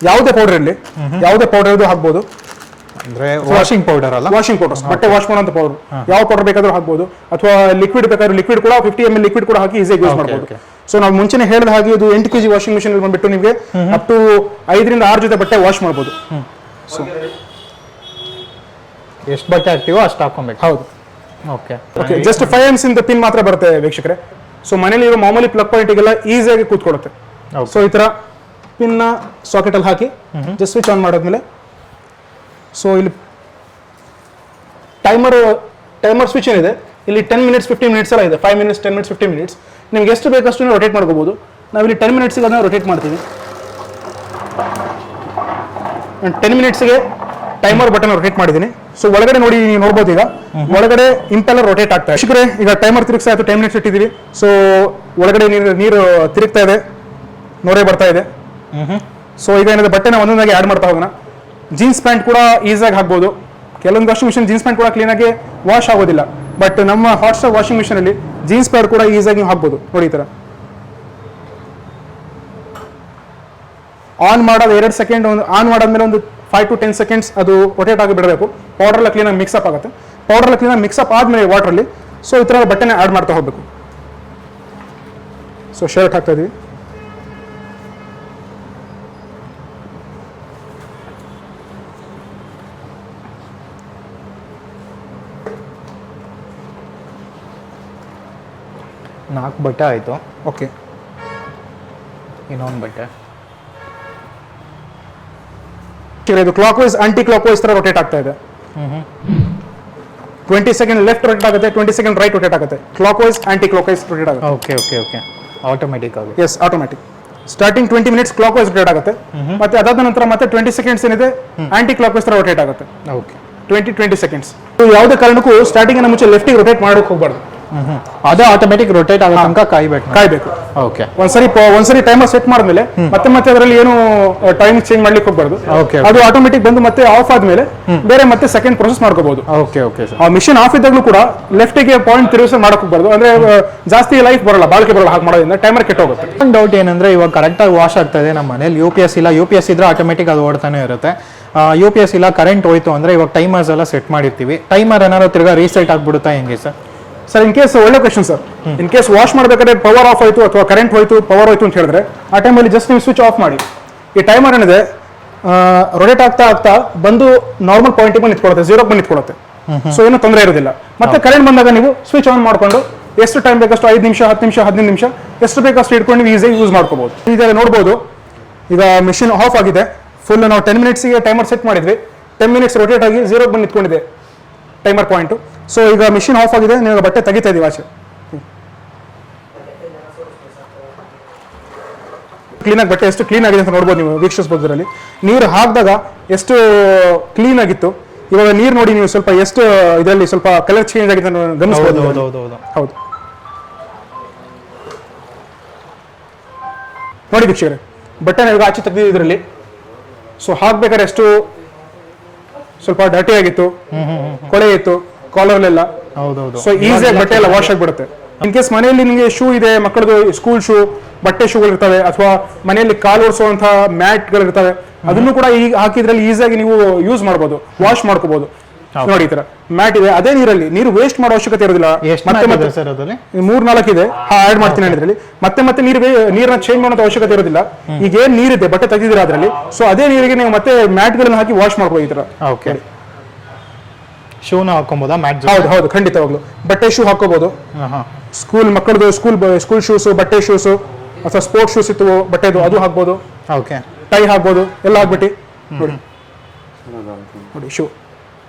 ಯಾವುದೇ ಪೌಡರ್ ಇರಲಿ, ಯಾವುದೇ ಪೌಡರ್ ಇದು ಹಾಕ್ಬೋದು. ಅಂದ್ರೆ ವಾಷಿಂಗ್ ಪೌಡರ್ ಅಲ್ಲ, ವಾಷಿಂಗ್ ಪೌಡರ್, ಬಟ್ಟೆ ವಾಶ್ ಮಾಡುವಂತ ಪೌಡರ್, ಯಾವ ಪೌಡರ್ ಬೇಕಾದ್ರೂ ಹಾಕ್ಬೋದು. ಅಥವಾ ಲಿಕ್ವಿಡ್ ಬೇಕಾದ್ರೆ ಲಿಕ್ವಿಡ್ ಕೂಡ 50 ml ಲಿಕ್ವಿಡ್ ಕೂಡ ಹಾಕಿ ಈಸಿಯಾಗಿ ಯೂಸ್ ಮಾಡ್ಬೋದು. ಸೊ ನಾವು ಮುಂಚೆನೆ ಹೇಳಿದ ಹಾಗೆ ಇದು 8 kg ವಾಷಿಂಗ್ ಮಿಷಿನ್ ಬಂದ್ಬಿಟ್ಟು ನಿಮಗೆ ಅಪ್ ಟು 5 ರಿಂದ 6 ಜೊತೆ ಬಟ್ಟೆ ವಾಶ್ ಮಾಡ್ಬೋದು. ಸೊ ಎಷ್ಟು ಬಟ್ಟೆ ಹಾಕ್ತೀವೋ ಅಷ್ಟು ಹಾಕೊಬೇಕು. ಹೌದು. ಓಕೆ. ಜಸ್ಟ್ 5 amps ಇಂದ ಪಿನ್ ಮಾತ್ರ ಬರುತ್ತೆ ವೀಕ್ಷಕರೇ. ಸೊ ಮನೇಲಿ ಇರೋ ಮಾಮೂಲಿ ಪ್ಲಗ್ ಪಾಯಿಂಟ್ಗೆಲ್ಲ ಈಸಿಯಾಗಿ ಕೂತ್ಕೊಳ್ಳುತ್ತೆ. ಸೊ ಈ ತರ ಪಿನ್ನ ಸಾಕೆಟ್ ಅಲ್ಲಿ ಹಾಕಿ ಜಸ್ಟ್ ಸ್ವಿಚ್ ಆನ್ ಮಾಡಿದ್ಮೇಲೆ, ಸೊ ಇಲ್ಲಿ ಟೈಮರ್ ಸ್ವಿಚ್ ಏನಿದೆ ಇಲ್ಲಿ 10 ಮಿನಿಟ್ಸ್ 15 ಮಿನಿಟ್ಸ್ ಎಲ್ಲ ಇದೆ. 5 ಮಿನಿಟ್ಸ್ 10 ಮಿನಿಟ್ಸ್ 15 ಮಿನಿಟ್ಸ್ ನಿಮ್ಗೆ ಎಷ್ಟು ಬೇಕಷ್ಟು ರೊಟೇಟ್ ಮಾಡ್ಕೋಬಹುದು. ನಾವಿಲ್ಲಿ 10 ಮಿನಿಟ್ಸ್ಗೆ ಅದನ್ನ ರೊಟೇಟ್ ಮಾಡ್ತೀವಿ. 10 ಮಿನಿಟ್ಸ್ಗೆ ಟೈಮರ್ ಬಟನ್ ರೊಟೇಟ್ ಮಾಡಿದ್ದೀನಿ. ಸೊ ಒಳಗಡೆ ನೋಡಿ, ನೀವು ನೋಡ್ಬೋದು ಈಗ ಒಳಗಡೆ ಇಂಪೆಲ್ಲರ್ ರೊಟೇಟ್ ಆಗ್ತಾ ಇದೆ. ಶಿಖರೆ ಈಗ ಟೈಮರ್ ತಿರುಗಿಸ್ತಾ ಇತ್ತು, 10 ಮಿನಿಟ್ಸ್ ಇಟ್ಟಿದ್ದೀವಿ. ಸೊ ಒಳಗಡೆ ನೀರು ತಿರುಗ್ತಾ ಇದೆ, ನೋರೇ ಬರ್ತಾ ಇದೆ. ಸೊ ಈಗ ಏನಿದೆ ಬಟ್ಟೆನ ಒಂದೊಂದಾಗಿ ಆ್ಯಡ್ ಮಾಡ್ತಾ ಹೋಗೋಣ. ಜೀನ್ಸ್ ಪ್ಯಾಂಟ್ ಕೂಡ ಈಸಿಯಾಗಿ ಹಾಕ್ಬೋದು. ಕೆಲವೊಂದು ವಾಷಿಂಗ್ ಮಿಷಿನ್ ಜೀನ್ಸ್ ಪ್ಯಾಂಟ್ ಕೂಡ ಕ್ಲೀನಾಗಿ ವಾಶ್ ಆಗೋದಿಲ್ಲ. ಬಟ್ ನಮ್ಮ ಹಾಟ್ಸ್ಟಾರ್ ವಾಷಿಂಗ್ ಮಿಷಿನ್ ಅಲ್ಲಿ ಜೀನ್ಸ್ ಪ್ಯಾಂಟ್ ಕೂಡ ಈಸಿಯಾಗಿ ನೀವು ಹಾಕ್ಬೋದು. ನೋಡಿ ಈ ಥರ ಆನ್ ಮಾಡೋದು 2 ಸೆಕೆಂಡ್, ಆನ್ ಮಾಡಾದ್ಮೇಲೆ ಒಂದು 5 to 10 ಸೆಕೆಂಡ್ಸ್ ಅದು ರೊಟೇಟ್ ಆಗಿ ಬಿಡಬೇಕು. ಪೌಡರ್ ಎಲ್ಲ ಕ್ಲೀನಾಗಿ ಮಿಕ್ಸಪ್ ಆಗುತ್ತೆ. ಪೌಡರ್ ಎಲ್ಲ ಕ್ಲೀನಾಗಿ ಮಿಕ್ಸಪ್ ಆದ್ಮೇಲೆ ವಾಟರಲ್ಲಿ ಸೊ ಈ ಥರ ಬಟ್ಟೆನ ಆ್ಯಡ್ ಮಾಡ್ತಾ ಹೋಗಬೇಕು. ಸೊ ಶರ್ಟ್ ಹಾಕ್ತಾ ಇದೀವಿ. ನಾಲ್ಕು ಬಟ್ಟೆ ಆಯಿತು. ಓಕೆ, ಇನ್ನೊಂದು ಬಟ್ಟೆ ಇದು clockwise anticlockwise ತರ ರೊಟೇಟ್ ಆಗ್ತಾ ಇದೆ. 20 ಸೆಕೆಂಡ್ ಲೆಫ್ಟ್ ರೊಟೇಟ್ ಆಗುತ್ತೆ, 20 ಸೆಕೆಂಡ್ ರೈಟ್ ರೊಟೇಟ್ ಆಗುತ್ತೆ. Clockwise aunty clock wise rotate ಆಗುತ್ತೆ. ಓಕೆ. ಆಟೋಮೆಟಿಕ್ ಆಗಿ. Yes, automatic. Starting 20 minutes clock wise rotate ಆಗುತ್ತೆ, ಮತ್ತೆ ಅದಾದ ನಂತರ ಮತ್ತೆ 20 ಸೆಕೆಂಡ್ಸ್ ಏನಿದೆ ಆಂಟಿ ಕ್ಲಾಕ್ ವೈಸ್ ತರ ರೊಟೇಟ್ ಆಗುತ್ತೆ. ಓಕೆ. 20 ಸೆಕೆಂಡ್ಸ್. ಯಾವುದೇ ಕಾರಣಕ್ಕೂ ಸ್ಟಾರ್ಟಿಂಗ್ ಮುಂಚೆ ಲೆಫ್ಟಿಗೆ ರೊಟೇಟ್ ಮಾಡೋಕೆ ಹೋಗಬಾರ್ದು. ಅದು ಆಟೋಮೆಟಿಕ್ ರೊಟೇಟ್ ಆಗೋ ತನಕ ಕಾಯ್ಬೇಕು. ಓಕೆ. ಒಂದ್ಸರಿ ಟೈಮರ್ ಸೆಟ್ ಮಾಡಿದ್ಮೇಲೆ ಮತ್ತೆ ಅದರಲ್ಲಿ ಏನು ಟೈಮ್ ಚೇಂಜ್ ಮಾಡ್ಲಿಕ್ಕೆ ಹೋಗಬಾರ್ದು. ಅದು ಆಟೋಮೆಟಿಕ್ ಬಂದು ಮತ್ತೆ ಆಫ್ ಆದ್ಮೇಲೆ ಬೇರೆ ಮತ್ತೆ ಸೆಕೆಂಡ್ ಪ್ರೊಸೆಸ್ ಮಾಡ್ಕೋಬಹುದು. ಓಕೆ. ಆ ಮಿಷಿನ್ ಆಫ್ ಇದ್ದಾಗಲೂ ಕೂಡ ಲೆಫ್ಟಿಗೆ ಪಾಯಿಂಟ್ ತಿರುಗಿಸಿ ಮಾಡಕ್ ಹೋಗಬಾರ್ದು. ಅಂದ್ರೆ ಜಾಸ್ತಿ ಲೈಫ್ ಬರಲ್ಲ, ಬಾಳಿಕೆ ಬರಲ್ಲ. ಹಾಗೆ ಮಾಡೋದ್ರಿಂದ ಟೈಮರ್ ಕೆಟ್ಟೋಗುತ್ತೆ. ಒಂದು ಡೌಟ್ ಏನಂದ್ರೆ, ಇವಾಗ ಕರೆಕ್ಟಾಗಿ ವಾಶ್ ಆಗ್ತಾ ಇದೆ ನಮ್ಮ ಮನೇಲಿ. UPS ಇಲ್ಲ, UPS ಇದ್ರೆ ಆಟೋಮೆಟಿಕ್ ಅದು ಓಡ್ತಾನೆ ಇರುತ್ತೆ. UPS ಇಲ್ಲ, ಕರೆಂಟ್ ಹೋಯ್ತು ಅಂದ್ರೆ ಇವಾಗ ಟೈಮರ್ಸ್ ಎಲ್ಲ ಸೆಟ್ ಮಾಡಿರ್ತೀವಿ. ಟೈಮರ್ ಏನಾದ್ರು ತಿರ್ಗಾ ರೀಸೆಟ್ ಆಗ್ಬಿಡುತ್ತಾ ಹೆಂಗೆ ಸರ್? ಸರ್, ಇನ್ ಕೇಸ್ ಒಳ್ಳೆ question sir. In case wash ಮಾಡಬೇಕಾದ್ರೆ ಪವರ್ ಆಫ್ ಆಯ್ತು ಅಥವಾ ಕರೆಂಟ್ ಹೋಯ್ತು, ಪವರ್ ಹೋಯ್ತು ಅಂತ ಹೇಳಿದ್ರೆ ಆ ಟೈಮಲ್ಲಿ ಜಸ್ಟ್ ನೀವು ಸ್ವಿಚ್ ಆಫ್ ಮಾಡಿ. ಈ ಟೈಮರ್ ಏನಿದೆ ರೊಟೇಟ್ ಆಗ್ತಾ ಬಂದು ನಾರ್ಮಲ್ ಪಾಯಿಂಟ್ ಬಂದು ನಿಂತ್ಕೊಳ್ಳುತ್ತೆ, 0 ಬಂದು ನಿಂತ್ಕೊಳ್ಳುತ್ತೆ. ಸೊ ಏನು ತೊಂದರೆ ಇರೋದಿಲ್ಲ. ಮತ್ತೆ ಕರೆಂಟ್ ಬಂದಾಗ ನೀವು ಸ್ವಿಚ್ ಆನ್ ಮಾಡ್ಕೊಂಡು ಎಷ್ಟು ಟೈಮ್ ಬೇಕಷ್ಟು 5 ನಿಮಿಷ 10 ನಿಮಿಷ 15 ನಿಮಿಷ ಎಷ್ಟು ಬೇಕಷ್ಟು ಇಟ್ಕೊಂಡು ನೀವು ಈಸಿಯಾಗಿ ಯೂಸ್ ಮಾಡ್ಕೋಬಹುದು. ಈಗ ನೋಡ್ಬೋದು, ಈಗ ಮಿಷಿನ್ ಆಫ್ ಆಗಿದೆ. ಫುಲ್ ನಾವು 10 ಮಿನಿಟ್ಸ್ಗೆ ಟೈಮರ್ ಸೆಟ್ ಮಾಡಿದ್ವಿ. 10 ಮಿನಿಟ್ಸ್ ರೊಟೇಟ್ ಆಗಿ 0 ಬಂದು ನಿಂತ್ಕೊಂಡಿದೆ ಟೈಮರ್ ಪಾಯಿಂಟ್. ಸೊ ಈಗ ಮಿಷಿನ್ ಆಫ್ ಆಗಿದೆ, ನೀವು ಬಟ್ಟೆ ತೆಗಿತಾ ಇದೀವಿ ಆಚೆ. ಕ್ಲೀನಾಗಿ ಬಟ್ಟೆ ಎಷ್ಟು ಕ್ಲೀನ್ ಆಗಿದೆ ಅಂತ ನೋಡ್ಬೋದು, ನೀವು ವೀಕ್ಷಿಸ್ಬೋದು. ಇದರಲ್ಲಿ ನೀರು ಹಾಕಿದಾಗ ಎಷ್ಟು ಕ್ಲೀನ್ ಆಗಿತ್ತು, ಇವಾಗ ನೀರು ನೋಡಿ ನೀವು ಸ್ವಲ್ಪ ಎಷ್ಟು ಇದರಲ್ಲಿ ಸ್ವಲ್ಪ ಕಲರ್ ಚೇಂಜ್ ಆಗಿದೆ ಅಂತ ಗಮನಿಸಬಹುದು. ಹೌದು ನೋಡಿ ವೀಕ್ಷಕರೇ, ಬಟ್ಟೆನ ಇವಾಗ ಆಚೆ ತೆಗೆದಿದ್ದು ಇದರಲ್ಲಿ. ಸೊ ಹಾಕ್ಬೇಕಾದ್ರೆ ಎಷ್ಟು ಸ್ವಲ್ಪ ಡರ್ಟಿ ಆಗಿತ್ತು, ಕೊಳೆ ಇತ್ತು ಕಾಲರ್ಲೆಲ್ಲ. ಸೊ ಈಸಿಯಾಗಿ ಬಟ್ಟೆ ಎಲ್ಲ ವಾಶ್ ಆಗಿಬಿಡುತ್ತೆ. ಇನ್ ಕೇಸ್ ಮನೆಯಲ್ಲಿ ನಿಮಗೆ ಶೂ ಇದೆ, ಮಕ್ಕಳದು ಸ್ಕೂಲ್ ಶೂ, ಬಟ್ಟೆ ಶೂಗಳು ಇರ್ತವೆ, ಅಥವಾ ಮನೆಯಲ್ಲಿ ಕಾಲು ಒರೆಸುವಂತಹ ಮ್ಯಾಟ್ಗಳು ಇರ್ತವೆ, ಅದನ್ನು ಕೂಡ ಈಗ ಹಾಕಿದ್ರಲ್ಲಿ ಈಸಿಯಾಗಿ ನೀವು ಯೂಸ್ ಮಾಡ್ಬೋದು, ವಾಶ್ ಮಾಡ್ಕೋಬಹುದು. ನೋಡಿ ಈ ತರ ಮ್ಯಾಟ್ ಇದೆ, ಅದೇ ನೀರಲ್ಲಿ ನೀರು ವೇಸ್ಟ್ ಮಾಡೋ ಅವಶ್ಯಕತೆ ಇರೋದಿಲ್ಲ. ಮತ್ತೆ 3-4 ಇದೆ ಆಡ್ ಮಾಡ್ತೀನಿ ಇದ್ರಲ್ಲಿ. ಮತ್ತೆ ನೀರನ್ನ ಚೇಂಜ್ ಮಾಡೋ ಅವಶ್ಯಕತೆ ಇರೋದಿಲ್ಲ. ಈಗ ಏನ್ ನೀರಿದೆ ಬಟ್ಟೆ ತೆಗೆದಿರ ಅದ್ರಲ್ಲಿ, ಸೊ ಅದೇ ನೀರಿಗೆ ನೀವು ಮತ್ತೆ ಮ್ಯಾಟ್ ಗಳನ್ನ ಹಾಕಿ ವಾಶ್ ಮಾಡ್ಬೋದು ಈ ತರ. ಶೂನ ಹಾಕೊಬೋದಾ ಮ್ಯಾಟ್? ಹೌದು ಖಂಡಿತವಾಗ್ಲು ಬಟ್ಟೆ ಶೂ ಹಾಕೋಬಹುದು. ಸ್ಕೂಲ್ ಮಕ್ಕಳದು ಸ್ಕೂಲ್ ಶೂಸ್, ಬಟ್ಟೆ ಶೂಸ್ ಅಥವಾ ಸ್ಪೋರ್ಟ್ಸ್ ಶೂಸ್ ಇತ್ತು ಬಟ್ಟೆದು, ಅದು ಹಾಕ್ಬೋದು. ಟೈ ಹಾಕ್ಬೋದು, ಎಲ್ಲ ಹಾಕ್ಬಿಟ್ಟು ನೋಡಿ ಶೂ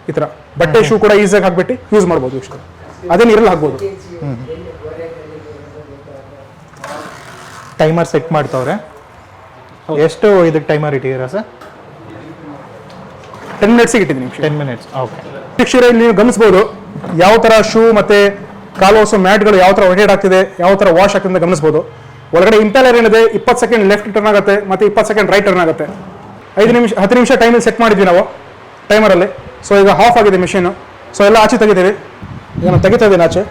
ಈ ತರ ಬಟ್ಟೆ ಶೂ ಕೂಡ ಈಸಿಯಾಗಿ ಹಾಕ್ಬಿಟ್ಟು ಯೂಸ್ ಮಾಡ್ಬೋದು. ಇಷ್ಟು ಅದೇ ನೀರಲ್ಲಿ ಹಾಕ್ಬೋದು. ಟೈಮರ್ ಸೆಟ್ ಮಾಡ್ತವ್ರೆ. ಎಷ್ಟು ಇದಕ್ಕೆ ಟೈಮರ್ ಇಟ್ಟಿದ್ದೀರಾ ಸರ್? 10 ಮಿನಿಟ್ಸಿಗೆ ಇಟ್ಟಿದ್ದೀನಿ. 10 ಮಿನಿಟ್ಸ್. ಓಕೆ. ಶಿಕ್ಷಕರಲ್ಲಿ ನೀವು ಗಮನಿಸಬಹುದು ಯಾವ ತರ ಶೂ ಮತ್ತೆ ಕಾಲು ಹೊಸ ಮ್ಯಾಟ್ಗಳು ಯಾವ ತರ ರೊಟೇಟ್ ಆಗ್ತಿದೆ, ಯಾವ ತರ ವಾಶ್ ಆಗ್ತಿದೆ ಅಂತ ಗಮನಿಸಬಹುದು. ಒಳಗಡೆ ಇಂಪೆಲರ್ ಏನಿದೆ 20 ಸೆಕೆಂಡ್ ಲೆಫ್ಟ್ ಟರ್ನ್ ಆಗುತ್ತೆ, ಮತ್ತೆ 20 ಸೆಕೆಂಡ್ ರೈಟ್ ಟರ್ನ್ ಆಗುತ್ತೆ. 10 ನಿಮಿಷ ಟೈಮಲ್ಲಿ ಸೆಟ್ ಮಾಡಿದ್ವಿ ನಾವು ಟೈಮರಲ್ಲಿ. ಸೊ ಈಗ ಆಫ್ ಆಗಿದೆ ಮಿಷಿನ್. ಸೊ ಎಲ್ಲ ಆಚೆ ತೆಗಿತೀವಿ. ಈಗ ನಾನು ತೆಗಿತಾ ಇದ್ದೀನಿ ಆಚೆ.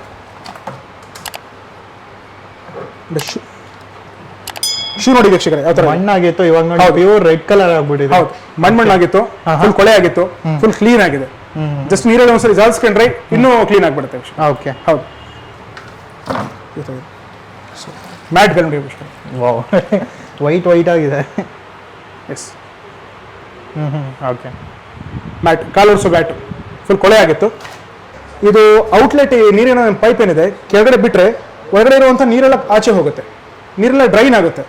ಶೂ ನೋಡಿ ವೀಕ್ಷಕರೇ ಯಾವ ತರ ಮಣ್ಣಾಗಿತ್ತು, ಇವಾಗ ನೋಡಿ ಪ್ಯೂರ್ ರೆಡ್ ಕಲರ್ ಆಗ್ಬಿಟ್ಟಿದೆ. ಹೌದು, ಮಣ್ಣಾಗಿತ್ತು, ಫುಲ್ ಕೊಳೆ ಆಗಿತ್ತು, ಫುಲ್ ಕ್ಲೀನ್ ಆಗಿದೆ. ಜಸ್ಟ್ ನೀರಲ್ಲಿ ಒಂದ್ಸರಿ ಜಾಲ್ಸ್ಕೊಂಡ್ರೆ ಇನ್ನೂ ಕ್ಲೀನ್ ಆಗ್ಬಿಡುತ್ತೆ. ಓಕೆ. ಹೌದು, ಮ್ಯಾಟ್ಗಳು ನೋಡಿ ವೀಕ್ಷಕರೇ. ವಾವ್, ವೈಟ್ ಆಗಿದೆ. Yes, okay. ಮ್ಯಾಟ್, ಕಾಲು ಒರೆಸೋ ಮ್ಯಾಟ್ ಫುಲ್ ಕೊಳೆ ಆಗಿತ್ತು. ಇದು ಔಟ್ಲೆಟ್ ನೀರಿನ ಪೈಪ್ ಏನಿದೆ ಕೆಳಗಡೆ ಬಿಟ್ಟರೆ ಒಳಗಡೆ ಇರುವಂಥ ನೀರೆಲ್ಲ ಆಚೆ ಹೋಗುತ್ತೆ, ನೀರೆಲ್ಲ ಡ್ರೈನ್ ಆಗುತ್ತೆ.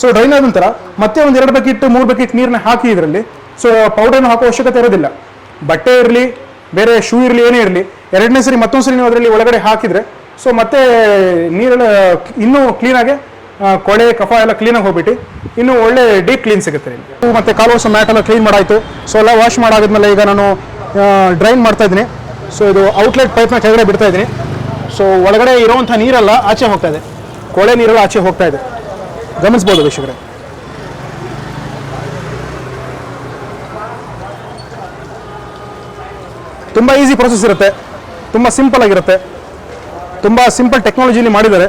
ಸೊ ಡ್ರೈನ್ ಆದ ನಂತರ ಮತ್ತೆ ಒಂದು 2 ಬಕೆಟ್ 3 ಬಕೆಟ್ ನೀರನ್ನ ಹಾಕಿ ಇದರಲ್ಲಿ. ಸೊ ಪೌಡರ್ನ ಹಾಕೋ ಅವಶ್ಯಕತೆ ಇರೋದಿಲ್ಲ. ಬಟ್ಟೆ ಇರಲಿ, ಬೇರೆ ಶೂ ಇರಲಿ, ಏನೇ ಇರಲಿ, 2ನೇ ಸರಿ ಮತ್ತೊಂದ್ಸರಿ ನೀವು ಅದರಲ್ಲಿ ಒಳಗಡೆ ಹಾಕಿದರೆ ಸೊ ಮತ್ತೆ ನೀರೆಲ್ಲ ಇನ್ನೂ ಕ್ಲೀನಾಗಿ ಕೊಳೆ ಕಫ ಎಲ್ಲ ಕ್ಲೀನಾಗಿ ಹೋಗ್ಬಿಟ್ಟು ಇನ್ನೂ ಒಳ್ಳೆ ಡೀಪ್ ಕ್ಲೀನ್ ಸಿಗುತ್ತೆ. ಮತ್ತೆ ಕಾಲು ವರ್ಷ ಮ್ಯಾಟ್ ಎಲ್ಲ ಕ್ಲೀನ್ ಮಾಡಾಯಿತು. ಸೊ ಎಲ್ಲ ವಾಶ್ ಮಾಡಾದ್ಮೇಲೆ ಈಗ ನಾನು ಡ್ರೈನ್ ಮಾಡ್ತಾ ಇದ್ದೀನಿ. ಸೊ ಇದು ಔಟ್ಲೆಟ್ ಪೈಪ್ನ ಕೆಳಗಡೆ ಬಿಡ್ತಾ ಇದ್ದೀನಿ. ಸೊ ಒಳಗಡೆ ಇರುವಂಥ ನೀರೆಲ್ಲ ಆಚೆ ಹೋಗ್ತಾ ಇದೆ, ಕೊಳೆ ನೀರೆಲ್ಲ ಆಚೆ ಹೋಗ್ತಾ ಇದೆ, ಗಮನಿಸ್ಬೋದು ವೀಕ್ಷಕರೇ. ತುಂಬ ಈಸಿ ಪ್ರೊಸೆಸ್ ಇರುತ್ತೆ, ತುಂಬ ಸಿಂಪಲ್ ಆಗಿರುತ್ತೆ, ತುಂಬ ಸಿಂಪಲ್ ಟೆಕ್ನಾಲಜಿಲಿ ಮಾಡಿದ್ದಾರೆ.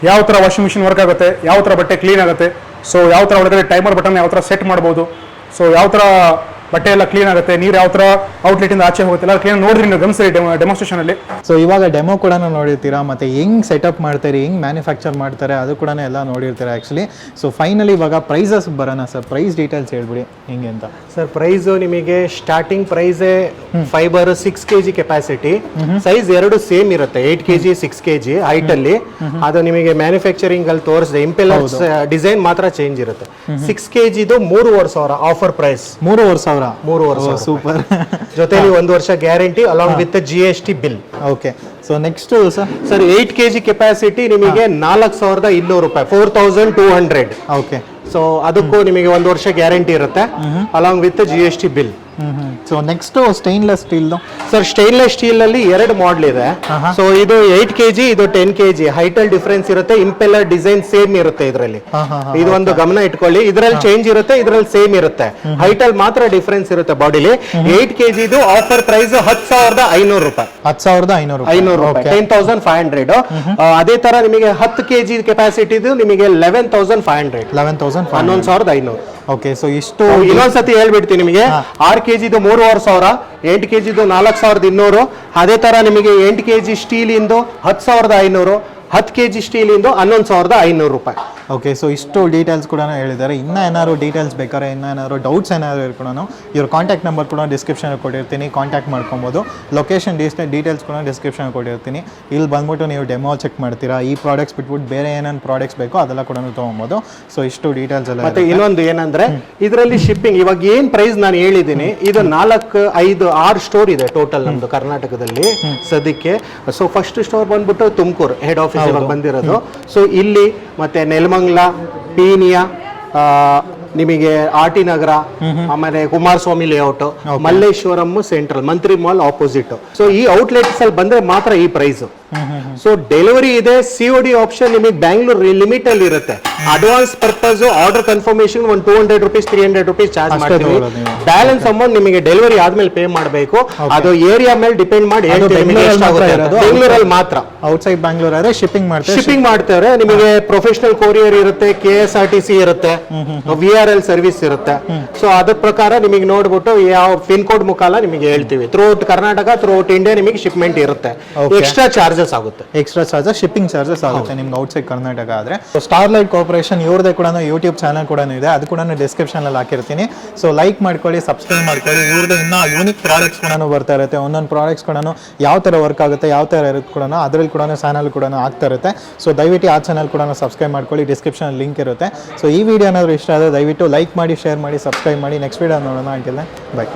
ಯಾವ ಥರ ವಾಷಿಂಗ್ ಮಿಷಿನ್ ವರ್ಕ್ ಆಗುತ್ತೆ, ಯಾವ ಥರ ಬಟ್ಟೆ ಕ್ಲೀನ್ ಆಗುತ್ತೆ, ಸೊ ಯಾವ ಥರ ಒಳಗಡೆ ಟೈಮರ್ ಬಟನ್ ಯಾವ ಥರ ಸೆಟ್ ಮಾಡ್ಬೋದು, ಸೊ ಯಾವ ಥರ ಬಟ್ಟೆ ಎಲ್ಲ ಕ್ಲೀನ್ ಆಗುತ್ತೆ, ನೀರು ಯಾವ ಥರ ಔಟ್ಲೆಟಿಂದ ಆಚೆ ಹೋಗುತ್ತೆ ಎಲ್ಲ ಕ್ಲೀನ್ ನೋಡಿದ್ರಿ ನೀವು ಗಮನಿಸಿ ಡೆಮಾನ್ಸ್ಟ್ರೇಷನಲ್ಲಿ. ಸೊ ಇವಾಗ ಡೆಮೋ ಕೂಡ ನೋಡಿರ್ತೀರಾ, ಮತ್ತು ಹೆಂಗೆ ಸೆಟಪ್ ಮಾಡ್ತಾರೆ, ಹೆಂಗೆ ಮ್ಯಾನುಫ್ಯಾಕ್ಚರ್ ಮಾಡ್ತಾರೆ ಅದು ಕೂಡ ಎಲ್ಲ ನೋಡಿರ್ತೀರಾ ಆ್ಯಕ್ಚುಲಿ. ಸೊ ಫೈನಲಿ ಇವಾಗ ಪ್ರೈಸಸ್ ಬರೋಣ ಸರ್, ಪ್ರೈಸ್ ಡೀಟೇಲ್ಸ್ ಹೇಳ್ಬಿಡಿ ಹೆಂಗೆ ಅಂತ. ಸರ್ ಪ್ರೈಸು ನಿಮಗೆ ಸ್ಟಾರ್ಟಿಂಗ್ ಪ್ರೈಸೇ fiber 6 kg capacity, size 2 same ಇರುತ್ತೆ, 8 kg 6 kg ಹೈಟಲ್ಲಿ. ಅದು ನಿಮಗೆ ಮ್ಯಾನುಫ್ಯಾಕ್ಚರಿಂಗ್ ಅಲ್ಲಿ ತೋರಿಸಿದೆ, ಇಂಪೆಲ್ಲರ್ ಡಿಸೈನ್ ಮಾತ್ರ ಚೇಂಜ್ ಇರುತ್ತೆ. 6 kg 3,500 ಆಫರ್ ಪ್ರೈಸ್. 3,500. ಸೂಪರ್. ಜೊತೆಲಿ 1 ವರ್ಷ guarantee along with GST bill. Okay. So next sir 8 kg capacity ನಿಮಗೆ 4,200 ರೂಪಾಯಿ, 4,200. ಓಕೆ. ಸೊ ಅದಕ್ಕೂ ನಿಮಗೆ 1 ವರ್ಷ ಗ್ಯಾರಂಟಿ ಇರುತ್ತೆ along with GST bill. So next stainless steel. Sir stainless steel ಅಲ್ಲಿ 2 ಮಾಡೆಲ್ ಇದೆ. ಸೊ ಇದು 8 kg, ಇದು 10 kg. ಹೈಟಲ್ ಡಿಫರೆನ್ಸ್ ಇರುತ್ತೆ, ಇಂಪೆಲ್ಲರ್ ಡಿಸೈನ್ ಸೇಮ್ ಇರುತ್ತೆ ಇದರಲ್ಲಿ. ಇದು ಒಂದು ಗಮನ ಇಟ್ಕೊಳ್ಳಿ, ಇದರಲ್ಲಿ ಚೇಂಜ್ ಇರುತ್ತೆ, ಇದರಲ್ಲಿ ಸೇಮ್ ಇರುತ್ತೆ, ಹೈಟಲ್ ಮಾತ್ರ ಡಿಫರೆನ್ಸ್ ಇರುತ್ತೆ ಬಾಡಿಲಿ. 8 kg ಇದು ಆಫರ್ ಪ್ರೈಸ್ 10,500 ರೂಪಾಯಿ. 10,500 ರೂಪಾಯಿ, 10,500. ಅದೇ ತರ ನಿಮಗೆ 10 kg ಕೆಪಾಸಿಟಿ ನಿಮಗೆ 11,500. 11,500. ಓಕೆ. ಸೊ ಇಷ್ಟು ಇನ್ನೊಂದ್ಸತಿ ಹೇಳ್ಬಿಡ್ತೀನಿ ನಿಮಗೆ. 6 kg 3,500, 8 kg 4,200. ಅದೇ ತರ ನಿಮಗೆ 8 kg ಸ್ಟೀಲ್ ಇಂದು 10,500, 10 kg ಸ್ಟೀಲಿಂದು 11,500 ರೂಪಾಯಿ. ಓಕೆ, ಸೊ ಇಷ್ಟು ಡೀಟೇಲ್ಸ್ ಕೂಡ ಹೇಳಿದ್ದಾರೆ. ಇನ್ನೂ ಏನಾದ್ರು ಡೀಟೇಲ್ಸ್ ಬೇಕಾದ್ರೆ, ಇನ್ನೂ ಏನಾದ್ರು ಡೌಟ್ಸ್ ಏನಾದ್ರು ಕೂಡ ಇವ್ರ ಕಾಂಟ್ಯಾಕ್ಟ್ ನಂಬರ್ ಕೂಡ ಡಿಸ್ಕ್ರಿಪ್ಷನ್ ಕೊಟ್ಟಿರ್ತೀನಿ, ಕಾಂಟ್ಯಾಕ್ಟ್ ಮಾಡ್ಕೊಬೋದು. ಲೊಕೇಶನ್ ಡೀಟೇಲ್ಸ್ ಕೂಡ ಡಿಸ್ಕ್ರಿಪ್ಷನ್ ಕೊಟ್ಟಿರ್ತೀನಿ. ಇಲ್ಲಿ ಬಂದ್ಬಿಟ್ಟು ನೀವು ಡೆಮೋ ಚೆಕ್ ಮಾಡ್ತೀರಾ, ಈ ಪ್ರಾಡಕ್ಟ್ಸ್ ಬಿಟ್ಬಿಟ್ಟು ಬೇರೆ ಏನೇನು ಪ್ರಾಡಕ್ಟ್ಸ್ ಬೇಕೋ ಅದೆಲ್ಲ ಕೂಡ ತೊಗೊಬೋದು. ಸೊ ಇಷ್ಟು ಡೀಟೇಲ್ಸ್ ಎಲ್ಲ. ಮತ್ತೆ ಇನ್ನೊಂದು ಏನಂದ್ರೆ ಇದರಲ್ಲಿ ಶಿಪ್ಪಿಂಗ್ ಇವಾಗ ಏನ್ ಪ್ರೈಸ್ ನಾನು ಹೇಳಿದ್ದೀನಿ, ಇದು 4, 5, 6 ಸ್ಟೋರ್ ಇದೆ ಟೋಟಲ್ ನಮ್ದು ಕರ್ನಾಟಕದಲ್ಲಿ ಸದ್ಯಕ್ಕೆ. ಸೊ ಫಸ್ಟ್ ಸ್ಟೋರ್ ಬಂದ್ಬಿಟ್ಟು ತುಮಕೂರು ಹೆಡ್ ಆಫೀಸ್ ಇವಾಗ ಬಂದಿರೋದು. ಸೊ ಇಲ್ಲಿ ಮತ್ತೆ ನೆಲಮಂಗಲ, ಪೀನಿಯಾ, ನಿಮಗೆ ಆರ್ಟಿ ನಗರ, ಆಮೇಲೆ ಕುಮಾರಸ್ವಾಮಿ ಲೇಔಟ್, ಮಲ್ಲೇಶ್ವರಂ ಸೆಂಟ್ರಲ್, ಮಂತ್ರಿ ಮಾಲ್ ಆಪೋಸಿಟ್. ಸೊ ಈ ಔಟ್ಲೆಟ್ಸ್ ಅಲ್ಲಿ ಬಂದ್ರೆ ಮಾತ್ರ ಈ ಪ್ರೈಸ್. ಸೊ ಡೆಲಿವರಿ ಇದೆ, COD ಆಪ್ಷನ್ ನಿಮಗೆ ಬ್ಯಾಂಗ್ಳೂರ್ ಲಿಮಿಟ್ ಅಲ್ಲಿ ಇರುತ್ತೆ. ಅಡ್ವಾನ್ಸ್ ಪರ್ಪಸ್ ಆರ್ಡರ್ ಕನ್ಫರ್ಮೇಶನ್ ಒಂದು 200 ರೂಪೀಸ್ 300 ರೂಪೀಸ್ ಚಾರ್ಜ್ ಮಾಡ್ತೀವಿ. ಬ್ಯಾಲೆನ್ಸ್ ಅಮೌಂಟ್ ನಿಮಗೆ ಡೆಲಿವರಿ ಆದ್ಮೇಲೆ ಪೇ ಮಾಡಬೇಕು. ಅದು ಏರಿಯಾ ಮೇಲೆ ಡಿಪೆಂಡ್ ಮಾಡಿ ಬೆಂಗಳೂರಲ್ಲಿ ಮಾತ್ರ. ಔಟ್ಸೈಡ್ ಬ್ಯಾಂಗ್ಳೂರ್ ಆದ್ರೆ ಶಿಪ್ಪಿಂಗ್ ಮಾಡ್ತಾರೆ. ನಿಮಗೆ ಪ್ರೊಫೆಷನಲ್ ಕೊರಿಯರ್ ಇರುತ್ತೆ, KSRTC ಇರುತ್ತೆ, VRL ಸರ್ವಿಸ್ ಇರುತ್ತೆ. ಸೊ ಅದ್ರ ಪ್ರಕಾರ ನಿಮಗೆ ನೋಡ್ಬಿಟ್ಟು ಯಾವ ಪಿನ್ ಕೋಡ್ ಮುಖಾಲ ನಿಮಗೆ ಹೇಳ್ತೀವಿ. ಥ್ರೂಔಟ್ ಕರ್ನಾಟಕ, ಥ್ರೂಔಟ್ ಇಂಡಿಯಾ ನಿಮಗೆ ಶಿಪ್ಮೆಂಟ್ ಇರುತ್ತೆ. ಎಕ್ಸ್ಟ್ರಾ ಚಾರ್ಜಸ್ ಆಗುತ್ತೆ, ಶಿಪ್ಪಿಂಗ್ ಚಾರ್ಜಸ್ ಆಗುತ್ತೆ ನಿಮ್ಗೆ ಔಟ್ಸೈಡ್ ಕರ್ನಾಟಕ ಆದ್ರೆ. ಸ್ಟಾರ್ಲೈಟ್ ಕಾರ್ಪೊರೇಷನ್ ಇವ್ರದೇ ಕೂಡ ಯೂಟ್ಯೂಬ್ ಚಾನಲ್ ಕೂಡ ಇದೆ, ಅದು ಕೂಡ ಡಿಸ್ಕ್ರಿಪ್ಷನ್ ಅಲ್ಲಿ ಹಾಕಿರ್ತೀನಿ. ಸೊ ಲೈಕ್ ಮಾಡ್ಕೊಳ್ಳಿ, ಸಬ್ಸ್ಕ್ರೈಬ್ ಮಾಡ್ಕೊಳ್ಳಿ. ಇವ್ರದ್ದು ಇನ್ನೂ ಯೂನಿಕ್ ಪ್ರಾಡಕ್ಟ್ಸ್ ಕೂಡ ಬರ್ತಾ ಇರುತ್ತೆ. ಒಂದೊಂದು ಪ್ರಾಡಕ್ಟ್ಸ್ ಕೂಡ ಯಾವ ಥರ ವರ್ಕ್ ಆಗುತ್ತೆ, ಯಾವ ಥರ ಇರುತ್ತೆ ಕೂಡ ಅದ್ರಲ್ಲಿ ಕೂಡ ಚಾನಲ್ ಕೂಡ ಆಗ್ತಾ ಇರುತ್ತೆ. ಸೊ ದಯವಿಟ್ಟು ಆ ಚಾನಲ್ ಕೂಡ ಸಬ್ಸ್ಕ್ರೈಬ್ ಮಾಡ್ಕೊಳ್ಳಿ, ಡಿಸ್ಕ್ರಿಪ್ಷನ್ ಲಿಂಕ್ ಇರುತ್ತೆ. ಸೊ ಈ ವಿಡಿಯೋ ಏನಾದರೂ ಇಷ್ಟ ಆದರೆ ದಯವಿಟ್ಟು ಲೈಕ್ ಮಾಡಿ, ಶೇರ್ ಮಾಡಿ, ಸಬ್ಸ್ಕ್ರೈಬ್ ಮಾಡಿ. ನೆಕ್ಸ್ಟ್ ವಿಡಿಯೋ ನೋಡೋಣ. Until by.